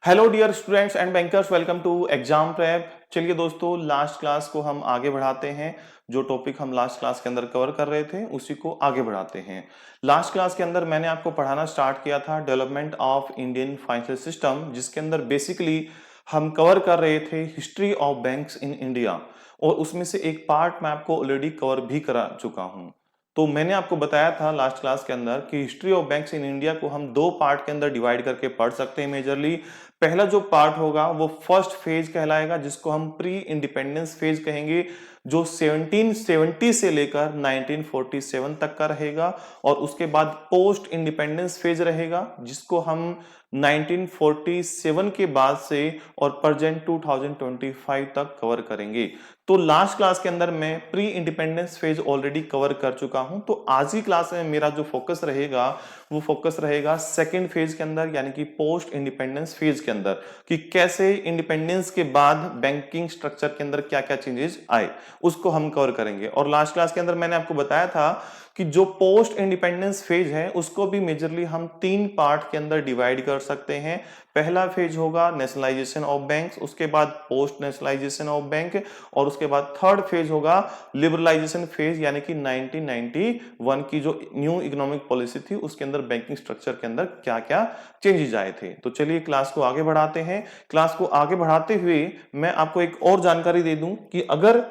Hello dear students and bankers, welcome to exam prep. चलिए दोस्तों, last class को हम आगे बढ़ाते हैं। जो टॉपिक हम लास्ट क्लास के अंदर कवर कर रहे थे उसी को आगे बढ़ाते हैं। लास्ट क्लास के अंदर मैंने आपको पढ़ाना स्टार्ट किया था development of Indian financial system, जिसके अंदर बेसिकली हम कवर कर रहे थे history of banks in India. और उसमें से एक पार्ट मैं आपको ऑलरेडी कवर भी करा चुका हूं। तो मैंने आपको बताया था लास्ट क्लास के अंदर कि history of banks in India को हम दो पार्ट के अंदर डिवाइड करके पढ़ सकते हैं मेजरली। पहला जो पार्ट होगा वो फर्स्ट फेज कहलाएगा, जिसको हम प्री इंडिपेंडेंस फेज कहेंगे, जो 1770 से लेकर 1947 तक का रहेगा। और उसके बाद पोस्ट इंडिपेंडेंस फेज रहेगा, जिसको हम 1947 के बाद से और प्रेजेंट 2025 तक कवर करेंगे। तो लास्ट क्लास के अंदर मैं pre independence phase already cover कर चुका हूं। तो आज ही क्लास में मेरा जो फोकस रहेगा वो फोकस रहेगा सेकंड फेज के अंदर, यानी कि पोस्ट इंडिपेंडेंस फेज के अंदर, कि कैसे इंडिपेंडेंस के बाद बैंकिंग स्ट्रक्चर के अंदर क्या क्या चेंजेस आए, उसको हम कवर करेंगे। और लास्ट क्लास के अंदर मैंने आपको बताया था कि जो पोस्ट इंडिपेंडेंस फेज है उसको भी मेजरली हम तीन पार्ट के अंदर डिवाइड कर सकते हैं। पहला फेज होगा नेशनलाइजेशन ऑफ बैंक्स, उसके बाद पोस्ट नेशनलाइजेशन ऑफ बैंक, और उसके बाद थर्ड फेज होगा लिबरलाइजेशन फेज, यानी कि 1991 की जो न्यू इकोनॉमिक पॉलिसी थी उसके अंदर बैंकिंग स्ट्रक्चर के अंदर क्या क्या चेंजेस आए थे। तो चलिए क्लास को आगे बढ़ाते हैं। क्लास को आगे बढ़ाते हुए मैं आपको एक और जानकारी दे दूं कि अगर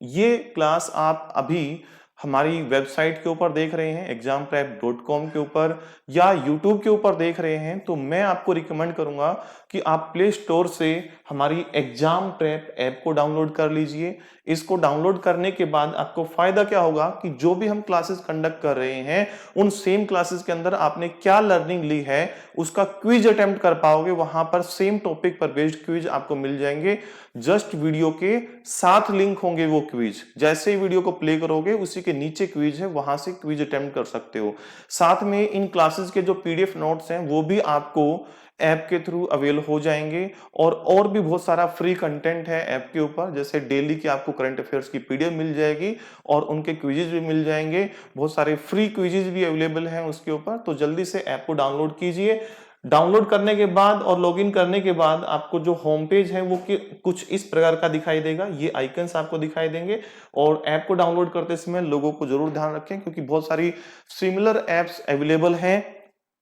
ये क्लास आप अभी हमारी वेबसाइट के ऊपर देख रहे हैं examprep.com के ऊपर, या YouTube के ऊपर देख रहे हैं, तो मैं आपको रिकमेंड करूंगा कि आप प्ले स्टोर से हमारी एग्जाम प्रेप ऐप को डाउनलोड कर लीजिए। इसको डाउनलोड करने के बाद आपको फायदा क्या होगा कि जो भी हम क्लासेस कंडक्ट कर रहे हैं उन सेम क्लासेस के अंदर आपने क्या लर्निंग ली है उसका क्विज अटेम्प्ट कर पाओगे। वहां पर सेम टॉपिक पर बेस्ड क्विज आपको मिल जाएंगे। जस्ट वीडियो के साथ लिंक होंगे वो क्विज, जैसे ही वीडियो को प्ले करोगे उसी के नीचे क्विज है, वहां से क्विज अटेम्प्ट कर सकते हो। साथ में इन क्लासेस के जो पीडीएफ नोट्स हैं वो भी आपको ऐप के थ्रू अवेल हो जाएंगे। और भी बहुत सारा फ्री कंटेंट है ऐप के ऊपर, जैसे डेली की आपको करंट अफेयर्स की पीडीएफ मिल जाएगी और उनके क्विजेज भी मिल जाएंगे। बहुत सारे फ्री क्विजेज भी अवेलेबल हैं उसके ऊपर। तो जल्दी से ऐप को डाउनलोड कीजिए। डाउनलोड करने के बाद और लॉगिन करने के बाद आपको जो होम पेज है वो कुछ इस प्रकार का दिखाई देगा। ये आइकन्स आपको दिखाई देंगे। और ऐप को डाउनलोड करते समय लोगों को जरूर ध्यान रखें, क्योंकि बहुत सारी सिमिलर एप्स अवेलेबल हैं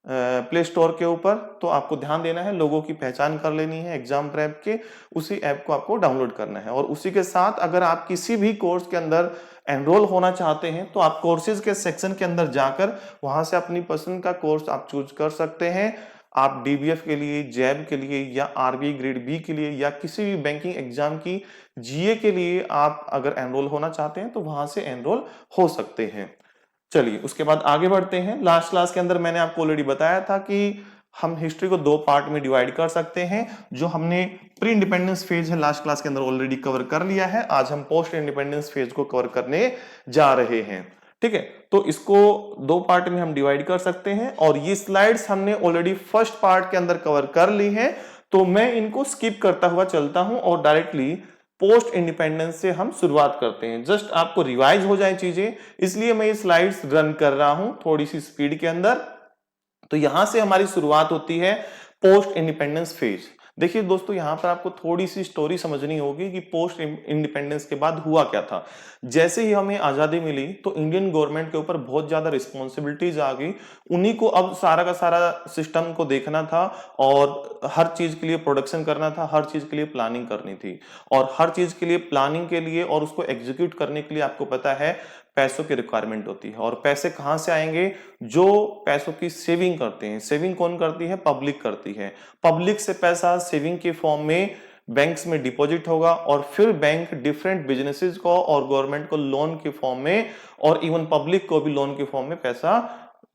प्ले स्टोर के ऊपर। तो आपको ध्यान देना है, लोगों की पहचान कर लेनी है एग्जाम प्रेप के, उसी ऐप को आपको डाउनलोड करना है। और उसी के साथ अगर आप किसी भी कोर्स के अंदर एनरोल होना चाहते हैं तो आप कोर्सेज के सेक्शन के अंदर जाकर वहां से अपनी पसंद का कोर्स आप चूज कर सकते हैं। आप डीबीएफ के लिए, जैब के लिए, या आरबीआई ग्रेड बी के लिए, या किसी भी बैंकिंग एग्जाम की जीए के लिए आप अगर एनरोल होना चाहते हैं तो वहां से एनरोल हो सकते हैं। चलिए उसके बाद आगे बढ़ते हैं। लास्ट क्लास के अंदर मैंने आपको ऑलरेडी बताया था कि हम हिस्ट्री को दो पार्ट में डिवाइड कर सकते हैं। जो हमने प्री इंडिपेंडेंस फेज है लास्ट क्लास के अंदर ऑलरेडी कवर कर लिया है। आज हम पोस्ट इंडिपेंडेंस फेज को कवर करने जा रहे हैं। ठीक है, तो इसको दो पार्ट में हम डिवाइड कर सकते हैं। और ये स्लाइड्स हमने ऑलरेडी फर्स्ट पार्ट के अंदर कवर कर ली है, तो मैं इनको स्किप करता हुआ चलता हूं और डायरेक्टली पोस्ट इंडिपेंडेंस से हम शुरुआत करते हैं। जस्ट आपको रिवाइज हो जाए चीजें, इसलिए मैं ये स्लाइड्स रन कर रहा हूं थोड़ी सी स्पीड के अंदर। तो यहां से हमारी शुरुआत होती है पोस्ट इंडिपेंडेंस फेज। देखिए दोस्तों, यहां पर आपको थोड़ी सी स्टोरी समझनी होगी कि पोस्ट इंडिपेंडेंस के बाद हुआ क्या था। जैसे ही हमें आजादी मिली तो इंडियन गवर्नमेंट के ऊपर बहुत ज्यादा रिस्पॉन्सिबिलिटीज आ गई। उन्हीं को अब सारा का सारा सिस्टम को देखना था और हर चीज के लिए प्रोडक्शन करना था, हर चीज के लिए प्लानिंग करनी थी। और हर चीज के लिए प्लानिंग के लिए और उसको एग्जीक्यूट करने के लिए आपको पता है पैसों की रिक्वायरमेंट होती है। और पैसे कहां से आएंगे? जो पैसों की सेविंग करते हैं। सेविंग कौन करती है? पब्लिक करती है। पब्लिक से पैसा सेविंग के फॉर्म में बैंक्स में डिपॉजिट होगा और फिर बैंक डिफरेंट बिजनेसेस को और गवर्नमेंट को लोन के फॉर्म में और इवन पब्लिक को भी लोन के फॉर्म में पैसा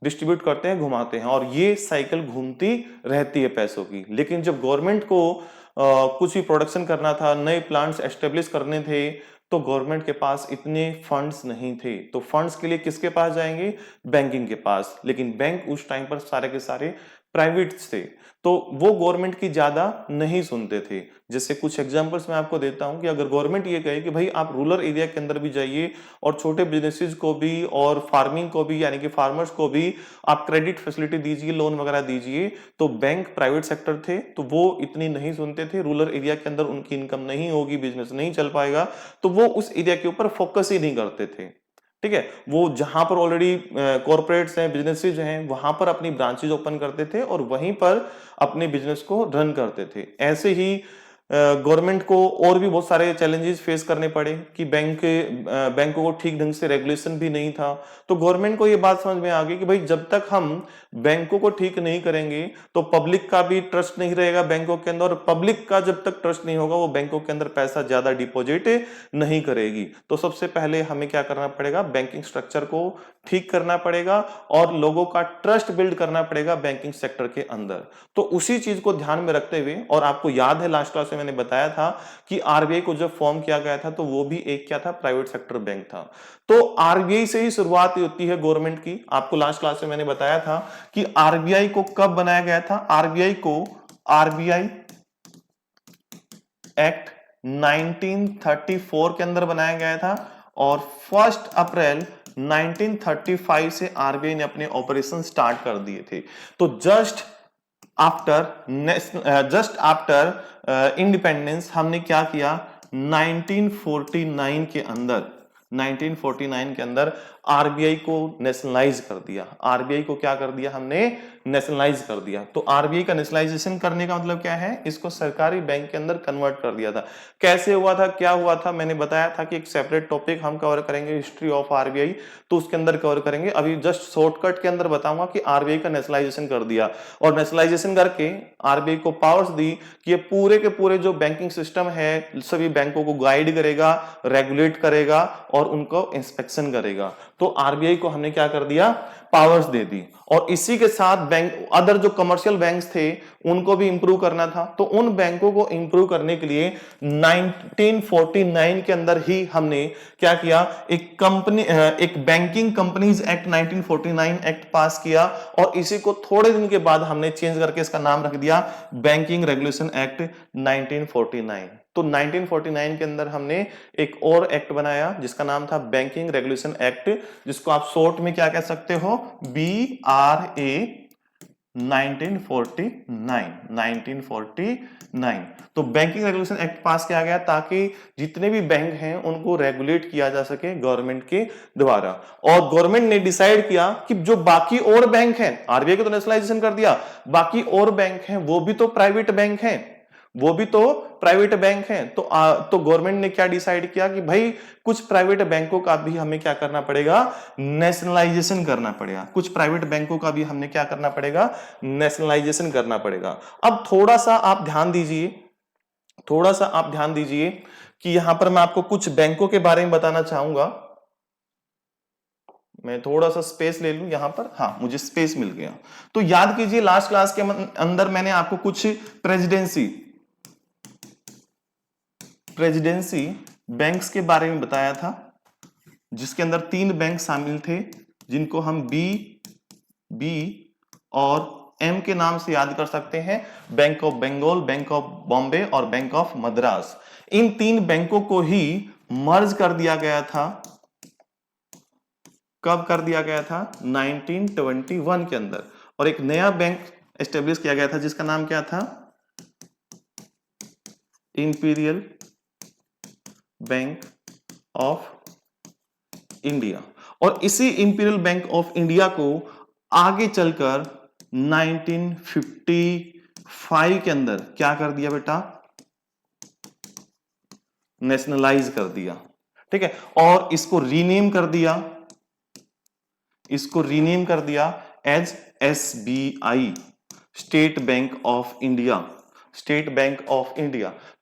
डिस्ट्रीब्यूट करते हैं, घुमाते हैं। और ये साइकिल घूमती रहती है पैसों की। लेकिन जब गवर्नमेंट को कुछ भी प्रोडक्शन करना था, नए प्लांट्स एस्टेब्लिश करने थे, तो गवर्नमेंट के पास इतने फंड्स नहीं थे। तो फंड्स के लिए किसके पास जाएंगे? बैंकिंग के पास। लेकिन बैंक उस टाइम पर सारे के सारे प्राइवेट थे, तो वो गवर्नमेंट की ज्यादा नहीं सुनते थे। जैसे कुछ एग्जांपल्स मैं आपको देता हूं कि अगर गवर्नमेंट ये कहे कि भाई आप रूरल एरिया के अंदर भी जाइए और छोटे बिजनेसेस को भी और फार्मिंग को भी, यानी कि फार्मर्स को भी आप क्रेडिट फैसिलिटी दीजिए, लोन वगैरह दीजिए, तो बैंक प्राइवेट सेक्टर थे तो वो इतनी नहीं सुनते थे। रूरल एरिया के अंदर उनकी इनकम नहीं होगी, बिजनेस नहीं चल पाएगा, तो वो उस एरिया के ऊपर फोकस ही नहीं करते थे। ठीक है, वो जहां पर ऑलरेडी कॉर्पोरेट्स हैं, बिजनेसेस हैं, वहां पर अपनी ब्रांचेज ओपन करते थे और वहीं पर अपने बिजनेस को रन करते थे। ऐसे ही गवर्नमेंट को और भी बहुत सारे चैलेंजेस फेस करने पड़े कि बैंकों को ठीक ढंग से रेगुलेशन भी नहीं था। तो गवर्नमेंट को ये बात समझ में आ गई कि भाई जब तक हम बैंकों को ठीक नहीं करेंगे तो पब्लिक का भी ट्रस्ट नहीं रहेगा बैंकों के अंदर, और पब्लिक का जब तक ट्रस्ट नहीं होगा वो बैंकों के अंदर पैसा ज्यादा डिपॉजिट नहीं करेगी। तो सबसे पहले हमें क्या करना पड़ेगा, बैंकिंग स्ट्रक्चर को ठीक करना पड़ेगा और लोगों का ट्रस्ट बिल्ड करना पड़ेगा बैंकिंग सेक्टर के अंदर। तो उसी चीज को ध्यान में रखते हुए, और आपको याद है लास्ट क्लास में मैंने बताया था कि आरबीआई को जब फॉर्म किया गया था तो वो भी एक क्या था, प्राइवेट सेक्टर बैंक था। तो आरबीआई से ही शुरुआत होती है गवर्नमेंट की। आपको लास्ट क्लास में मैंने बताया था कि आरबीआई को कब बनाया गया था, आरबीआई को आरबीआई एक्ट 1934 के अंदर बनाया गया था और 1 अप्रैल 1935 से आरबीआई ने अपने ऑपरेशन स्टार्ट कर दिए थे। तो जस्ट आफ्टर इंडिपेंडेंस हमने क्या किया, 1949 के अंदर 1949 के अंदर आरबीआई को नेशनलाइज कर दिया। आरबीआई को क्या कर दिया हमने, नेशनलाइज कर दिया। तो आरबीआई का नेशनलाइजेशन करने का मतलब क्या है, इसको सरकारी बैंक के अंदर कन्वर्ट कर दिया था। कैसे हुआ था, क्या हुआ था, मैंने बताया था कि एक सेपरेट टॉपिक हम कवर करेंगे, हिस्ट्री ऑफ आरबीआई, तो उसके अंदर कवर करेंगे। अभी जस्ट शॉर्टकट के अंदर बताऊंगा कि आरबीआई का नेशनलाइजेशन कर दिया और नेशनलाइजेशन करके आरबीआई को पावर्स दी कि ये पूरे के पूरे जो बैंकिंग सिस्टम है सभी बैंकों को गाइड करेगा, रेगुलेट करेगा और उनको इंस्पेक्शन करेगा। तो आरबीआई को हमने क्या कर दिया, पावर्स दे दी। और इसी के साथ बैंक, अदर जो कमर्शियल बैंक्स थे उनको भी इंप्रूव करना था। तो उन बैंकों को इंप्रूव करने के लिए 1949 के अंदर ही हमने क्या किया, एक बैंकिंग कंपनीज एक्ट 1949 एक्ट पास किया और इसी को थोड़े दिन के बाद हमने चेंज करके इसका नाम रख दिया बैंकिंग रेगुलेशन एक्ट 1949। तो 1949 के अंदर हमने एक और एक्ट बनाया जिसका नाम था बैंकिंग रेगुलेशन एक्ट, जिसको आप शॉर्ट में क्या कह सकते हो, BRA 1949। तो बैंकिंग रेगुलेशन एक्ट पास किया गया ताकि जितने भी बैंक हैं उनको रेगुलेट किया जा सके गवर्नमेंट के द्वारा। और गवर्नमेंट ने डिसाइड किया कि जो बाकी और बैंक हैं, आरबीआई को तो नेशनलाइजेशन कर दिया, बाकी और बैंक हैं वो भी तो प्राइवेट बैंक हैं, वो भी तो प्राइवेट बैंक हैं। तो गवर्नमेंट ने क्या डिसाइड किया कि भाई कुछ प्राइवेट बैंकों का भी हमें क्या करना पड़ेगा, नेशनलाइजेशन करना पड़ेगा। कुछ प्राइवेट बैंकों का भी हमने क्या करना पड़ेगा, नेशनलाइजेशन करना पड़ेगा। अब थोड़ा सा आप ध्यान दीजिए कि यहां पर मैं आपको कुछ बैंकों के बारे में बताना चाहूंगा। मैं थोड़ा सा स्पेस ले लूं यहां पर, हाँ मुझे स्पेस मिल गया। तो याद कीजिए लास्ट क्लास के अंदर मैंने आपको कुछ प्रेसिडेंसी बैंक्स के बारे में बताया था, जिसके अंदर 3 बैंक शामिल थे जिनको हम बी और एम के नाम से याद कर सकते हैं, bank of Bengal, bank of Bombay और बैंक ऑफ मद्रास। इन 3 बैंकों को ही मर्ज कर दिया गया था। कब कर दिया गया था, 1921 के अंदर। और एक नया बैंक एस्टेब्लिश किया गया था जिसका नाम क्या था, इंपीरियल बैंक ऑफ इंडिया। और इसी इंपीरियल बैंक ऑफ इंडिया को आगे चलकर 1955 के अंदर क्या कर दिया बेटा, नेशनलाइज कर दिया। ठीक है, और इसको रीनेम कर दिया as SBI, state bank of India.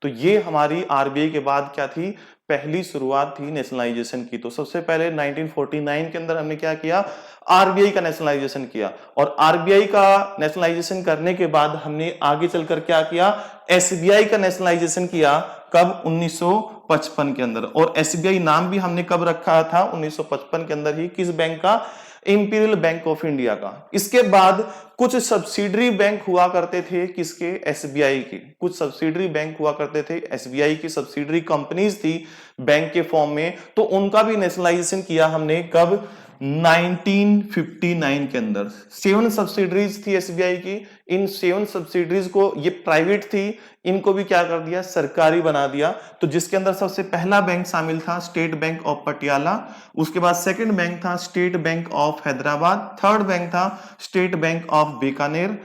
तो ये हमारी आरबीआई के बाद क्या थी, पहली शुरुआत थी नेशनलाइजेशन की। तो सबसे पहले 1949 के अंदर हमने क्या किया, आरबीआई का नेशनलाइजेशन किया। और आरबीआई का नेशनलाइजेशन करने के बाद हमने आगे चलकर क्या किया, एसबीआई का नेशनलाइजेशन किया। कब, 1955 के अंदर। और एसबीआई नाम भी हमने कब रखा था, 1955 के अंदर ही। किस बैंक का, इंपीरियल बैंक ऑफ इंडिया का। इसके बाद कुछ सब्सिडरी बैंक हुआ करते थे किसके, एसबीआई के। कुछ सब्सिडरी बैंक हुआ करते थे, एसबीआई की सब्सिडरी कंपनीज थी बैंक के फॉर्म में, तो उनका भी नेशनलाइजेशन किया हमने कब, 1959 के अंदर। 7 सब्सिडरीज थी एसबीआई की, इन 7 सब्सिडरीज को, ये प्राइवेट थी, इनको भी क्या कर दिया, सरकारी बना दिया। तो जिसके अंदर सबसे पहला बैंक शामिल था स्टेट बैंक ऑफ पटियाला, उसके बाद सेकंड बैंक था State bank of Hyderabad, third bank था State bank of Bikaner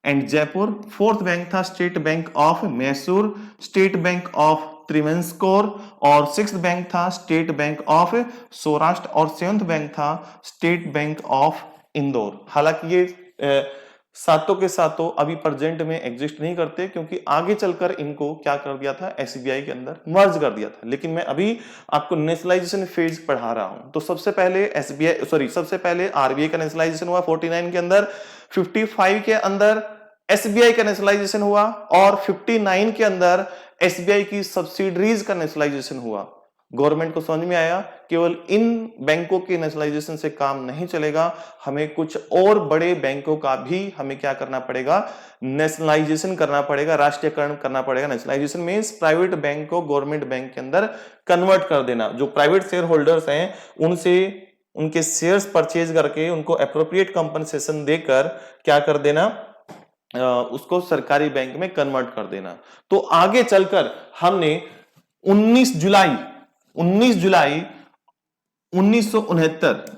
and Jaipur, fourth bank था State bank of Mysore, State bank of Travancore, और सिक्स्थ बैंक था स्टेट बैंक ऑफ सौराष्ट्र, और सेवंथ बैंक था स्टेट बैंक ऑफ इंदौर। हालांकि ये सातों के सातों अभी प्रेजेंट में एग्जिस्ट नहीं करते, क्योंकि आगे चलकर इनको क्या कर दिया था, एसबीआई के अंदर मर्ज कर दिया था। लेकिन मैं अभी आपको नेशनलाइजेशन फेज पढ़ा रहा हूं। तो सबसे पहले सबसे पहले आरबीआई का नेशनलाइजेशन हुआ 49 के अंदर, 55 के अंदर एसबीआई का नेशनलाइजेशन हुआ, और 59 के अंदर एसबीआई की सब्सिडरीज का नेशनलाइजेशन हुआ। गवर्नमेंट को समझ में आया केवल इन बैंकों के नेशनलाइजेशन से काम नहीं चलेगा, हमें कुछ और बड़े बैंकों का भी हमें क्या करना पड़ेगा, नेशनलाइजेशन करना पड़ेगा, राष्ट्रीयकरण करना पड़ेगा। नेशनलाइजेशन मींस प्राइवेट बैंक को गवर्नमेंट बैंक के अंदर कन्वर्ट कर देना। जो प्राइवेट शेयर होल्डर्स हैं उनसे उनके शेयर्स परचेज करके उनको एप्रोप्रिएट कंपनसेशन देकर क्या कर देना, उसको सरकारी बैंक में कन्वर्ट कर देना। तो आगे चलकर हमने 19 जुलाई 1969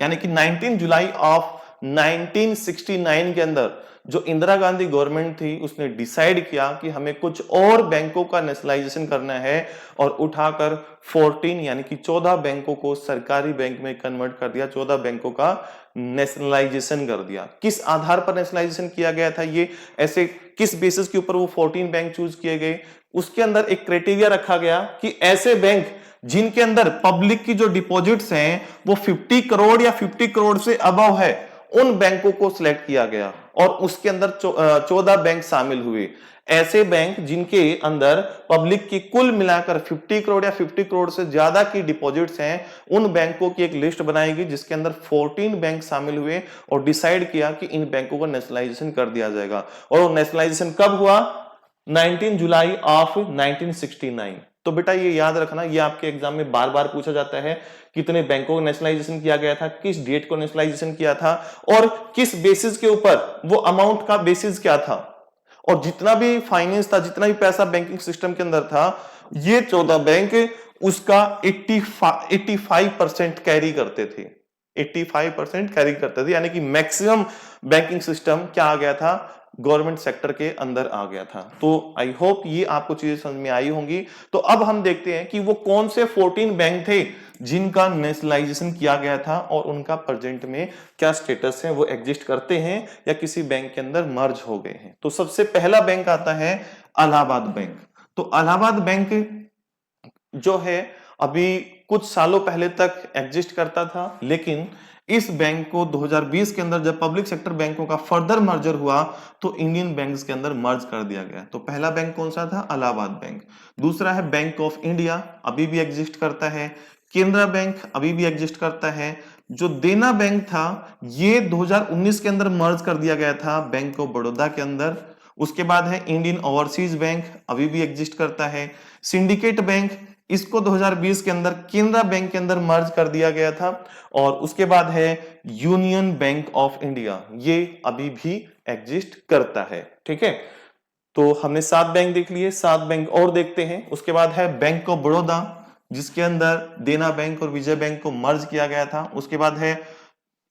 यानी कि 19 जुलाई ऑफ 1969 के अंदर जो इंदिरा गांधी गवर्नमेंट थी उसने डिसाइड किया कि हमें कुछ और बैंकों का नेशनलाइजेशन करना है, और उठाकर 14 यानी कि 14 बैंकों को सरकारी बैंक में कन्वर्ट कर दिया, 14 बैंकों का नेशनलाइजेशन कर दिया। किस आधार पर नेशनलाइजेशन किया गया था, ये ऐसे किस बेसिस के ऊपर वो 14 बैंक चूज किए गए, उसके अंदर एक क्राइटेरिया रखा गया कि ऐसे बैंक जिनके अंदर पब्लिक की जो डिपॉजिट्स हैं वो 50 करोड़ या 50 करोड़ से अबव है, उन बैंकों को सिलेक्ट किया गया, और उसके अंदर 14 बैंक शामिल हुए। ऐसे बैंक जिनके अंदर पब्लिक की कुल मिलाकर 50 करोड़ या 50 करोड़ से ज्यादा की डिपॉजिट्स हैं, उन बैंकों की एक लिस्ट बनाई गई जिसके अंदर 14 बैंक शामिल हुए, और डिसाइड किया कि इन बैंकों को नेशनलाइजेशन कर दिया जाएगा। और नेशनलाइजेशन कब हुआ, 19 जुलाई ऑफ 1969। तो बेटा ये याद रखना, ये आपके एग्जाम में बार बार पूछा जाता है, कितने बैंकों का नेशनलाइजेशन किया गया था, किस डेट को नेशनलाइजेशन किया था, और किस बेसिस के ऊपर, वो अमाउंट का बेसिस क्या था, और जितना भी फाइनेंस था, जितना भी पैसा बैंकिंग सिस्टम के अंदर था, ये 14 बैंक उसका 85% कैरी करते थे। 85% कैरी करते थे, यानी कि मैक्सिमम बैंकिंग सिस्टम क्या आ गया था, गवर्नमेंट सेक्टर के अंदर आ गया था। तो आई होप ये आपको चीजें समझ में आई होंगी। तो अब हम देखते हैं कि वो कौन से 14 बैंक थे जिनका नेशनलाइजेशन किया गया था, और उनका प्रेजेंट में क्या स्टेटस है, वो एग्जिस्ट करते हैं या किसी बैंक के अंदर मर्ज हो गए हैं। तो सबसे पहला बैंक आता है इलाहाबाद बैंक। तो इलाहाबाद बैंक जो है अभी कुछ सालों पहले तक एग्जिस्ट करता था, लेकिन इस बैंक को 2020 के अंदर जब पब्लिक सेक्टर बैंकों का फर्दर मर्जर हुआ तो इंडियन बैंक्स के अंदर मर्ज कर दिया गया। तो पहला बैंक कौन सा था, इलाहाबाद बैंक। दूसरा है बैंक ऑफ इंडिया, अभी भी एग्जिस्ट करता है। केनरा बैंक अभी भी एग्जिस्ट करता है। जो देना बैंक था ये 2019 के अंदर मर्ज कर दिया गया था बैंक ऑफ बड़ौदा के अंदर। उसके बाद है इंडियन ओवरसीज बैंक, अभी भी एग्जिस्ट करता है। सिंडिकेट बैंक, इसको 2020 के अंदर केनरा बैंक के अंदर मर्ज कर दिया गया था। और उसके बाद है यूनियन बैंक ऑफ इंडिया, ये अभी भी एग्जिस्ट करता है। ठीक है, तो हमने 7 बैंक देख लिए, 7 बैंक और देखते हैं। उसके बाद है बैंक ऑफ बड़ौदा, जिसके अंदर देना बैंक और विजय बैंक को मर्ज किया गया था। उसके बाद है,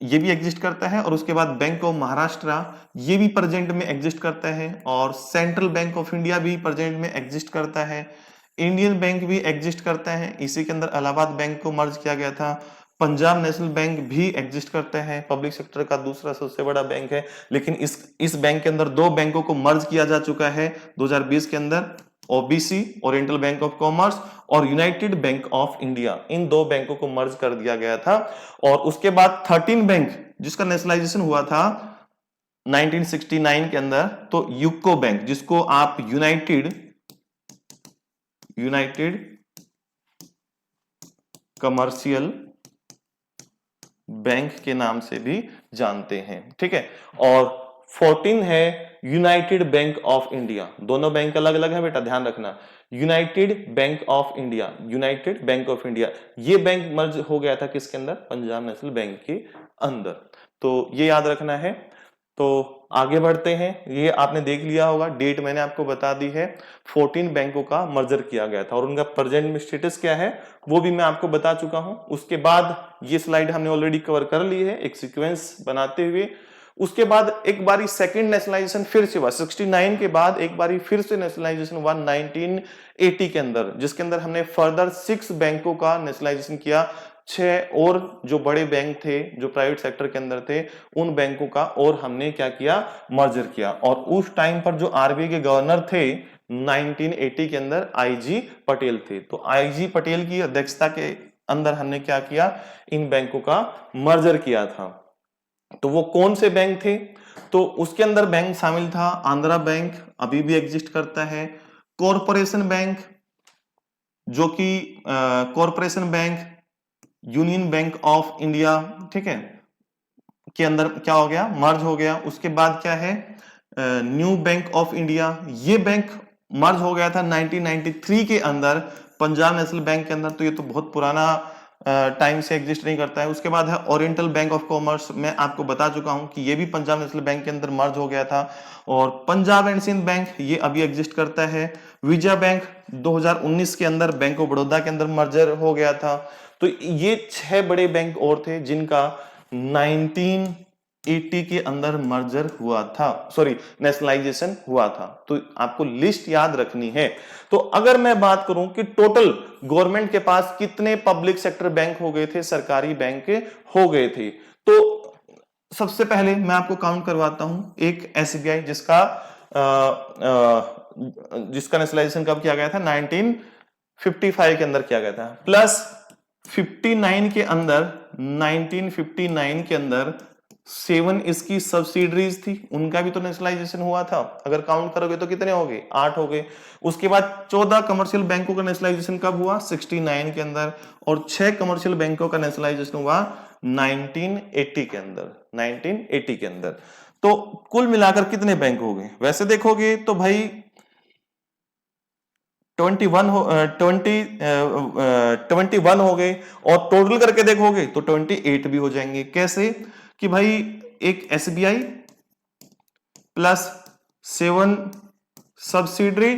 ये भी एग्जिस्ट करता है। और उसके बाद बैंक ऑफ महाराष्ट्र, ये भी प्रेजेंट में एग्जिस्ट करता है। और सेंट्रल बैंक ऑफ इंडिया भी प्रेजेंट में एग्जिस्ट करता है। इंडियन बैंक भी एग्जिस्ट करता है, इसी के अंदर इलाहाबाद बैंक को मर्ज किया गया था। पंजाब नेशनल बैंक भी एग्जिस्ट करता है, पब्लिक सेक्टर का दूसरा सबसे बड़ा बैंक है। लेकिन इस बैंक के अंदर 2 बैंकों को मर्ज किया जा चुका है 2020 के अंदर, OBC oriental bank of commerce और यूनाइटेड बैंक ऑफ इंडिया, इन 2 बैंकों को मर्ज कर दिया गया था। और उसके बाद 13 बैंक जिसका नेशनलाइजेशन हुआ था 1969 के अंदर, तो यूको बैंक, जिसको आप यूनाइटेड कमर्शियल बैंक के नाम से भी जानते हैं, ठीक है। और 14 है यूनाइटेड बैंक ऑफ इंडिया। दोनों बैंक अलग अलग है बेटा, ध्यान रखना। United bank of India, United bank of India, ये बैंक मर्ज हो गया था किसके अंदर? पंजाब नेशनल बैंक के अंदर। तो ये याद रखना है। तो आगे बढ़ते हैं। ये आपने देख लिया होगा, डेट मैंने आपको बता दी है। 14 बैंकों का मर्जर किया गया था और उनका प्रेजेंट में स्टेटस क्या है वो भी मैं आपको बता चुका हूं। उसके बाद ये स्लाइड हमने ऑलरेडी कवर कर ली है एक सीक्वेंस बनाते हुए। उसके बाद एक बारी सेकंड नेशनलाइजेशन फिर से हुआ 69 के बाद, एक बारी फिर से नेशनलाइजेशन हुआ 1980 के अंदर, जिसके अंदर हमने फर्दर 6 बैंकों का नेशनलाइजेशन किया। 6 और जो बड़े बैंक थे जो प्राइवेट सेक्टर के अंदर थे उन बैंकों का और हमने क्या किया? मर्जर किया। और उस टाइम पर जो आरबीआई के गवर्नर थे 1980 के अंदर आईजी पटेल थे। तो आईजी पटेल की अध्यक्षता के अंदर हमने क्या किया? इन बैंकों का मर्जर किया था। तो वो कौन से बैंक थे? तो उसके अंदर बैंक शामिल था आंध्रा बैंक, अभी भी एग्जिस्ट करता है। कॉरपोरेशन बैंक, जो कि corporation bank union bank of India, ठीक है, के अंदर क्या हो गया? मर्ज हो गया। उसके बाद क्या है? न्यू बैंक ऑफ इंडिया, ये बैंक मर्ज हो गया था 1993 के अंदर पंजाब नेशनल बैंक के अंदर। तो ये तो बहुत पुराना टाइम से एग्जिस्ट नहीं करता है। उसके बाद है ओरिएंटल बैंक ऑफ कॉमर्स, मैं आपको बता चुका हूं कि ये भी पंजाब नेशनल बैंक के अंदर मर्ज हो गया था। और पंजाब एंड सिंध बैंक ये अभी एग्जिस्ट करता है। विजया बैंक 2019 के अंदर बैंक ऑफ बड़ौदा के अंदर मर्जर हो गया था। तो ये 6 बड़े बैंक और थे जिनका 1980 के अंदर मर्जर हुआ था, सॉरी नेशनलाइजेशन हुआ था। तो आपको लिस्ट याद रखनी है। तो अगर मैं बात करूं कि टोटल गवर्नमेंट के पास कितने पब्लिक सेक्टर बैंक हो गए थे, सरकारी बैंक हो गए थे, तो सबसे पहले मैं आपको काउंट करवाता हूं। एक एसबीआई जिसका नेशनलाइजेशन कब किया गया था? 1955 के अंदर किया गया था। प्लस 59 के अंदर 1959 के अंदर 7 इसकी सब्सिडरीज थी, उनका भी तो नेशनलाइजेशन हुआ था। अगर काउंट करोगे तो कितने हो गए? 8 हो गए। उसके बाद 14 कमर्शियल बैंकों का नेशनलाइजेशन कब हुआ? 69 के अंदर। और 6 कमर्शियल बैंकों का नेशनलाइजेशन हुआ 1980 के अंदर, 1980 के अंदर। तो कुल मिलाकर कितने बैंक हो गए? वैसे देखोगे तो भाई 21 हो गए, और टोटल करके देखोगे तो 28 भी हो जाएंगे। कैसे? कि भाई एक एसबीआई प्लस 7 सब्सिडरी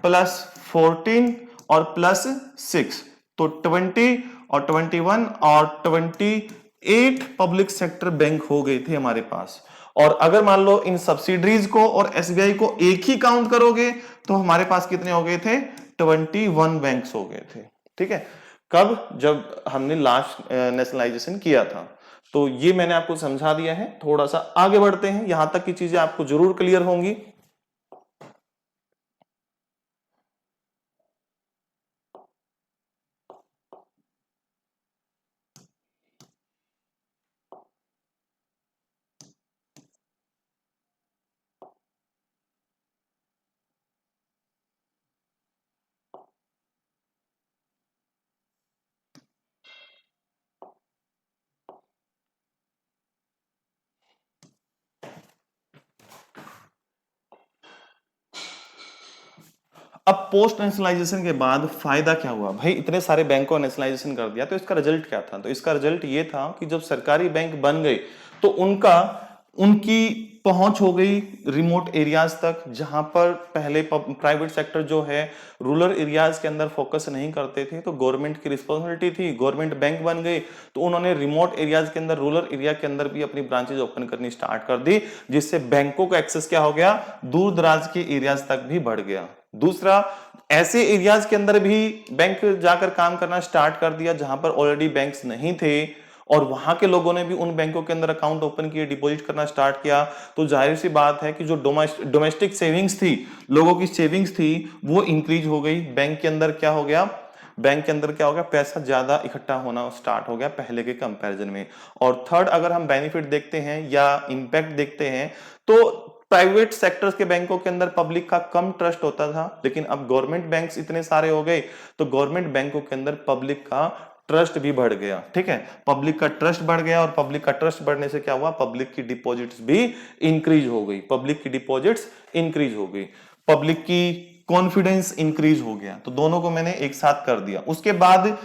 प्लस 14 और प्लस 6, तो 20 और 21 और 28 पब्लिक सेक्टर बैंक हो गए थे हमारे पास। और अगर मान लो इन सब्सिडरीज को और एसबीआई को एक ही काउंट करोगे तो हमारे पास कितने हो गए थे? 21 बैंक्स हो गए थे, ठीक है। कब? जब हमने लास्ट नेशनलाइजेशन किया था। तो ये मैंने आपको समझा दिया है। थोड़ा सा आगे बढ़ते हैं, यहां तक की चीजें आपको जरूर क्लियर होंगी। अब पोस्ट नेशनलाइजेशन के बाद फायदा क्या हुआ? भाई इतने सारे बैंकों ने नेशनलाइजेशन कर दिया, तो इसका रिजल्ट क्या था? तो इसका रिजल्ट ये था कि जब सरकारी बैंक बन गए तो उनकी पहुंच हो गई रिमोट एरियाज तक, जहां पर पहले प्राइवेट सेक्टर जो है रूरल एरियाज के अंदर फोकस नहीं करते थे। तो गवर्नमेंट की रिस्पॉन्सिबिलिटी थी, गवर्नमेंट बैंक बन गई तो उन्होंने रिमोट एरियाज के अंदर, रूरल एरिया के अंदर भी अपनी ब्रांचेज ओपन करनी स्टार्ट कर दी, जिससे बैंकों का एक्सेस क्या हो गया? दूर दराज के एरियाज तक भी बढ़ गया। दूसरा, ऐसे एरियाज के अंदर भी बैंक जाकर काम करना स्टार्ट कर दिया जहां पर ऑलरेडी बैंक्स नहीं थे, और वहां के लोगों ने भी उन बैंकों के अंदर अकाउंट ओपन किए, डिपॉजिट करना स्टार्ट किया। तो जाहिर सी बात है कि जो डोमेस्टिक सेविंग्स थी, लोगों की सेविंग्स थी, वो इंक्रीज हो गई। बैंक के अंदर क्या हो गया? पैसा ज्यादा इकट्ठा होना स्टार्ट हो गया पहले के कंपैरिजन में। और थर्ड, अगर हम बेनिफिट देखते हैं या इंपैक्ट देखते हैं, तो प्राइवेट सेक्टर्स के बैंकों के अंदर पब्लिक का कम ट्रस्ट होता था, लेकिन अब गवर्नमेंट बैंक्स इतने सारे हो गए तो गवर्नमेंट बैंकों के अंदर पब्लिक का ट्रस्ट भी बढ़ गया। ठीक है, पब्लिक का ट्रस्ट बढ़ गया और पब्लिक का ट्रस्ट बढ़ने से क्या हुआ, पब्लिक की डिपॉजिट्स भी इंक्रीज हो गई, पब्लिक की डिपॉजिट्स इंक्रीज हो गई, पब्लिक की कॉन्फिडेंस इंक्रीज हो गया। तो दोनों को मैंने एक साथ कर दिया। उसके बाद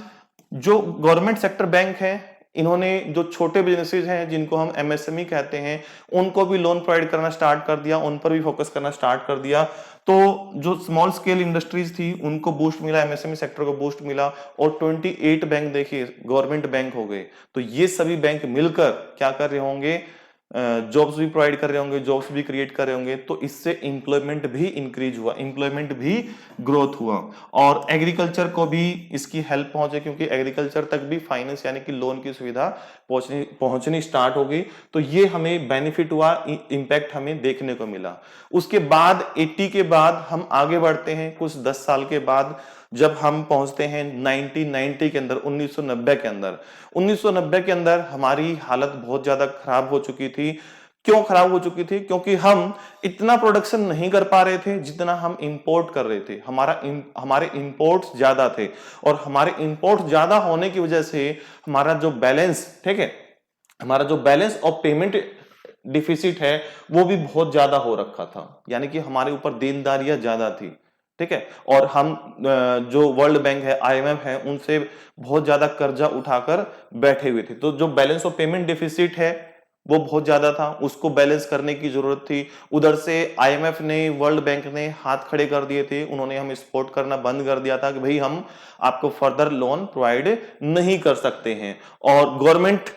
जो गवर्नमेंट सेक्टर बैंक है, इन्होंने जो छोटे बिजनेसेस हैं जिनको हम एमएसएमई कहते हैं, उनको भी लोन प्रोवाइड करना स्टार्ट कर दिया, उन पर भी फोकस करना स्टार्ट कर दिया। तो जो स्मॉल स्केल इंडस्ट्रीज थी उनको बूस्ट मिला, एमएसएमई सेक्टर को बूस्ट मिला, और 28 बैंक देखिए गवर्नमेंट बैंक हो गए। तो ये सभी बैंक मिलकर क्या कर रहे होंगे, जॉब्स भी प्रोवाइड कर रहे होंगे, जॉब्स भी क्रिएट कर रहे होंगे। तो इससे इंप्लॉयमेंट भी इंक्रीज हुआ, इंप्लॉयमेंट भी ग्रोथ हुआ, और एग्रीकल्चर को भी इसकी हेल्प पहुंचे, क्योंकि एग्रीकल्चर तक भी फाइनेंस यानी कि लोन की सुविधा पहुंचनी स्टार्ट हो गई। तो ये हमें बेनिफिट हुआ, इंपैक्ट हमें देखने को मिला। उसके बाद 80 के बाद हम आगे बढ़ते हैं, कुछ 10 साल के बाद जब हम पहुंचते हैं 1990 के अंदर, 1990 के अंदर। 1990 के अंदर हमारी हालत बहुत ज्यादा खराब हो चुकी थी। क्यों खराब हो चुकी थी? क्योंकि हम इतना प्रोडक्शन नहीं कर पा रहे थे जितना हम इंपोर्ट कर रहे थे। हमारे इंपोर्ट्स ज्यादा थे, और हमारे इंपोर्ट्स ज्यादा होने की वजह से हमारा जो बैलेंस, ठीक है, हमारा जो बैलेंस ऑफ पेमेंट डिफिसिट है वो भी बहुत ज्यादा हो रखा था, यानी कि हमारे ऊपर देनदारियां ज्यादा थी। ठीक है, और हम जो वर्ल्ड बैंक है, आईएमएफ है, उनसे बहुत ज्यादा कर्जा उठाकर बैठे हुए थे। तो जो बैलेंस ऑफ पेमेंट डिफिसिट है वो बहुत ज्यादा था, उसको बैलेंस करने की जरूरत थी। उधर से आईएमएफ ने, वर्ल्ड बैंक ने हाथ खड़े कर दिए थे, उन्होंने हमें सपोर्ट करना बंद कर दिया था कि भाई हम आपको फर्दर लोन प्रोवाइड नहीं कर सकते हैं। और गवर्नमेंट,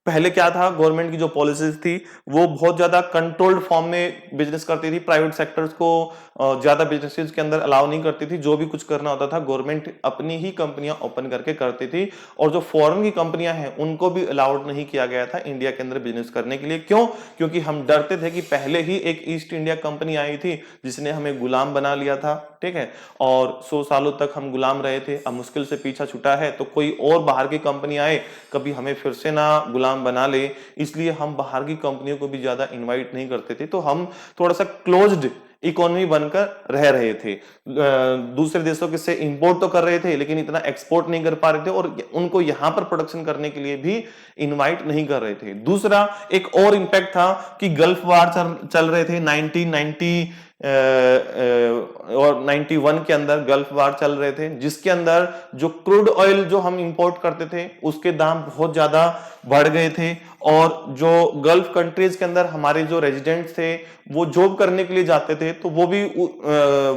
पहले क्या था, गवर्नमेंट की जो पॉलिसीज थी वो बहुत ज्यादा कंट्रोल्ड फॉर्म में बिजनेस करती थी, प्राइवेट सेक्टर्स को ज्यादा बिजनेसेस के अंदर अलाउ नहीं करती थी। जो भी कुछ करना होता था गवर्नमेंट अपनी ही कंपनियां ओपन करके करती थी, और जो फॉरेन की कंपनियां हैं उनको भी अलाउड नहीं किया गया था इंडिया के अंदर बिजनेस करने के लिए। क्यों? क्योंकि हम डरते थे कि पहले ही एक ईस्ट इंडिया कंपनी आई थी जिसने हमें गुलाम बना लिया था। ठीक है, और 100 सालों तक हम गुलाम रहे थे, अब मुश्किल से पीछा छुटा है, तो कोई और बाहर की कंपनी आए कभी हमें फिर से ना गुलाम बना ले, इसलिए हम बाहर की कंपनियों को भी ज्यादा इनवाइट नहीं करते थे। तो हम थोड़ा सा क्लोज्ड इकोनॉमी बनकर रह रहे थे, दूसरे देशों के से इंपोर्ट तो कर रहे थे लेकिन इतना एक्सपोर्ट नहीं कर पा रहे थे, और उनको यहां पर प्रोडक्शन करने के लिए भी इनवाइट नहीं कर रहे थे। दूसरा एक और इंपैक्ट था कि गल्फ वार चल रहे थे 1990 और 91 के अंदर गल्फ वार चल रहे थे, जिसके अंदर जो क्रूड ऑयल जो हम इंपोर्ट करते थे उसके दाम बहुत ज्यादा बढ़ गए थे, और जो गल्फ कंट्रीज के अंदर हमारे जो रेजिडेंट्स थे वो जॉब करने के लिए जाते थे, तो वो भी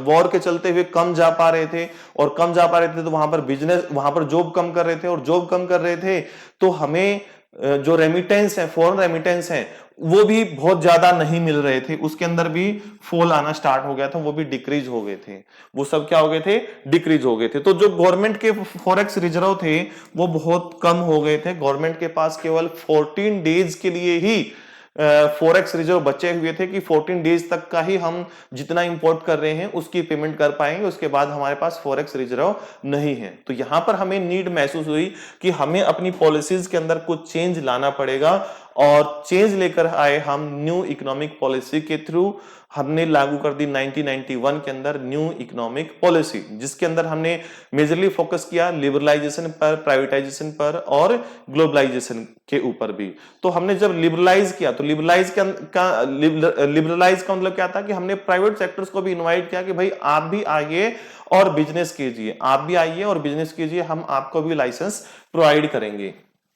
वॉर के चलते हुए कम जा पा रहे थे, और कम जा पा रहे थे तो वहां पर बिजनेस, वहां पर जॉब कम कर रहे थे, और जॉब कम कर रहे थे तो हमें जो रेमिटेंस है, फॉरेन रेमिटेंस है, वो भी बहुत ज्यादा नहीं मिल रहे थे, उसके अंदर भी फॉल आना स्टार्ट हो गया था, वो भी डिक्रीज हो गए थे। वो सब क्या हो गए थे? डिक्रीज हो गए थे। तो जो गवर्नमेंट के फॉरेक्स रिजर्व थे वो बहुत कम हो गए थे। गवर्नमेंट के पास केवल 14 डेज के लिए ही फॉरेक्स रिजर्व बचे हुए थे, कि 14 डेज तक का ही हम जितना इंपोर्ट कर रहे हैं उसकी पेमेंट कर पाएंगे, उसके बाद हमारे पास फॉरेक्स रिजर्व नहीं है। तो यहां पर हमें नीड महसूस हुई कि हमें अपनी पॉलिसीज के अंदर कुछ चेंज लाना पड़ेगा, और चेंज लेकर आए हम न्यू इकोनॉमिक पॉलिसी के थ्रू। हमने लागू कर दी 1991 के अंदर न्यू इकोनॉमिक पॉलिसी, जिसके अंदर हमने मेजरली फोकस किया लिबरलाइजेशन पर, प्राइवेटाइजेशन पर, और ग्लोबलाइजेशन के ऊपर भी। तो हमने जब लिबरलाइज किया, तो लिबरलाइज का मतलब क्या था कि हमने प्राइवेट सेक्टर्स को भी इनवाइट किया कि भाई आप भी आइए और बिजनेस कीजिए, आप भी आइए और बिजनेस कीजिए, हम आपको भी लाइसेंस प्रोवाइड करेंगे,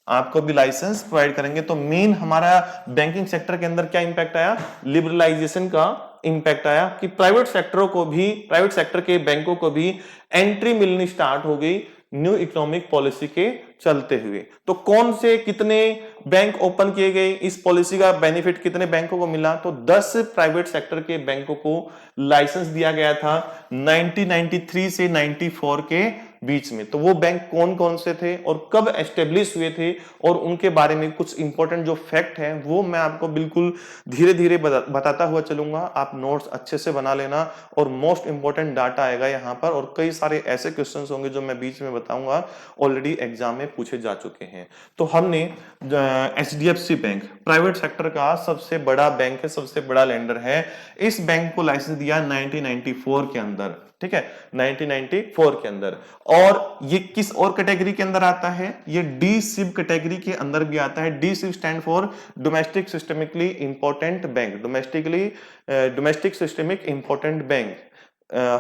आपको भी लाइसेंस प्रोवाइड करेंगे। तो मेन हमारा बैंकिंग सेक्टर के अंदर क्या इंपैक्ट आया? लिबरलाइजेशन का इंपैक्ट आया, कि प्राइवेट सेक्टरों को भी, प्राइवेट सेक्टर के बैंकों को भी एंट्री मिलनी स्टार्ट हो गई न्यू इकोनॉमिक पॉलिसी के चलते हुए। तो कौन से कितने बैंक ओपन किए गए, इस पॉलिसी का बेनिफिट कितने बैंकों को मिला? तो 10 प्राइवेट सेक्टर के बैंकों को लाइसेंस दिया गया था 1993 से 94 के बीच में। तो वो बैंक कौन कौन से थे और कब एस्टेब्लिश हुए थे, और उनके बारे में कुछ इंपॉर्टेंट जो फैक्ट हैं वो मैं आपको बिल्कुल धीरे धीरे बताता हुआ चलूंगा। आप नोट्स अच्छे से बना लेना, और मोस्ट इंपॉर्टेंट डाटा आएगा यहाँ पर, और कई सारे ऐसे क्वेश्चंस होंगे जो मैं बीच में बताऊंगा, ऑलरेडी एग्जाम में पूछे जा चुके हैं। तो हमने एचडीएफसी बैंक प्राइवेट सेक्टर का सबसे बड़ा बैंक है, सबसे बड़ा लेंडर है, इस बैंक को लाइसेंस दिया 1994 के अंदर। ठीक है, 1994 के अंदर। और ये किस और कैटेगरी के अंदर आता है, ये डी सिब कैटेगरी के अंदर भी आता है। D SIB stand for domestic systemically important bank, domestic systemic important bank.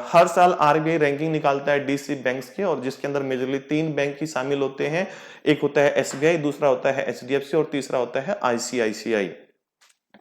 हर साल आरबीआई रैंकिंग निकालता है डीसी बैंक्स के, और जिसके अंदर मेजरली 3 बैंक ही शामिल होते हैं। एक होता है एसबीआई, दूसरा होता है एचडीएफसी और तीसरा होता है आईसीआईसीआई।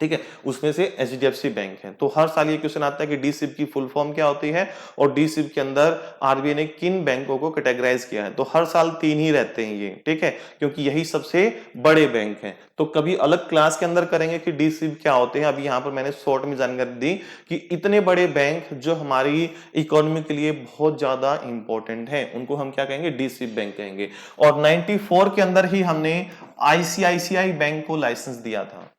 ठीक है, उसमें से एचडीएफसी बैंक है। तो हर साल ये क्वेश्चन आता है कि डीसिब की फुल फॉर्म क्या होती है और डीसिब के अंदर आरबीआई ने किन बैंकों को कैटेगराइज किया है। तो हर साल 3 ही रहते हैं ये, ठीक है, क्योंकि यही सबसे बड़े बैंक हैं। तो कभी अलग क्लास के अंदर करेंगे कि डीसिब क्या होते हैं। अभी यहाँ पर मैंने शॉर्ट में जानकारी दी कि इतने बड़े बैंक जो हमारी इकोनॉमी के लिए बहुत ज्यादा इंपॉर्टेंट है, उनको हम क्या कहेंगे, डीसिब बैंक कहेंगे। और 94 के अंदर ही हमने आईसीआईसीआई बैंक को लाइसेंस दिया था।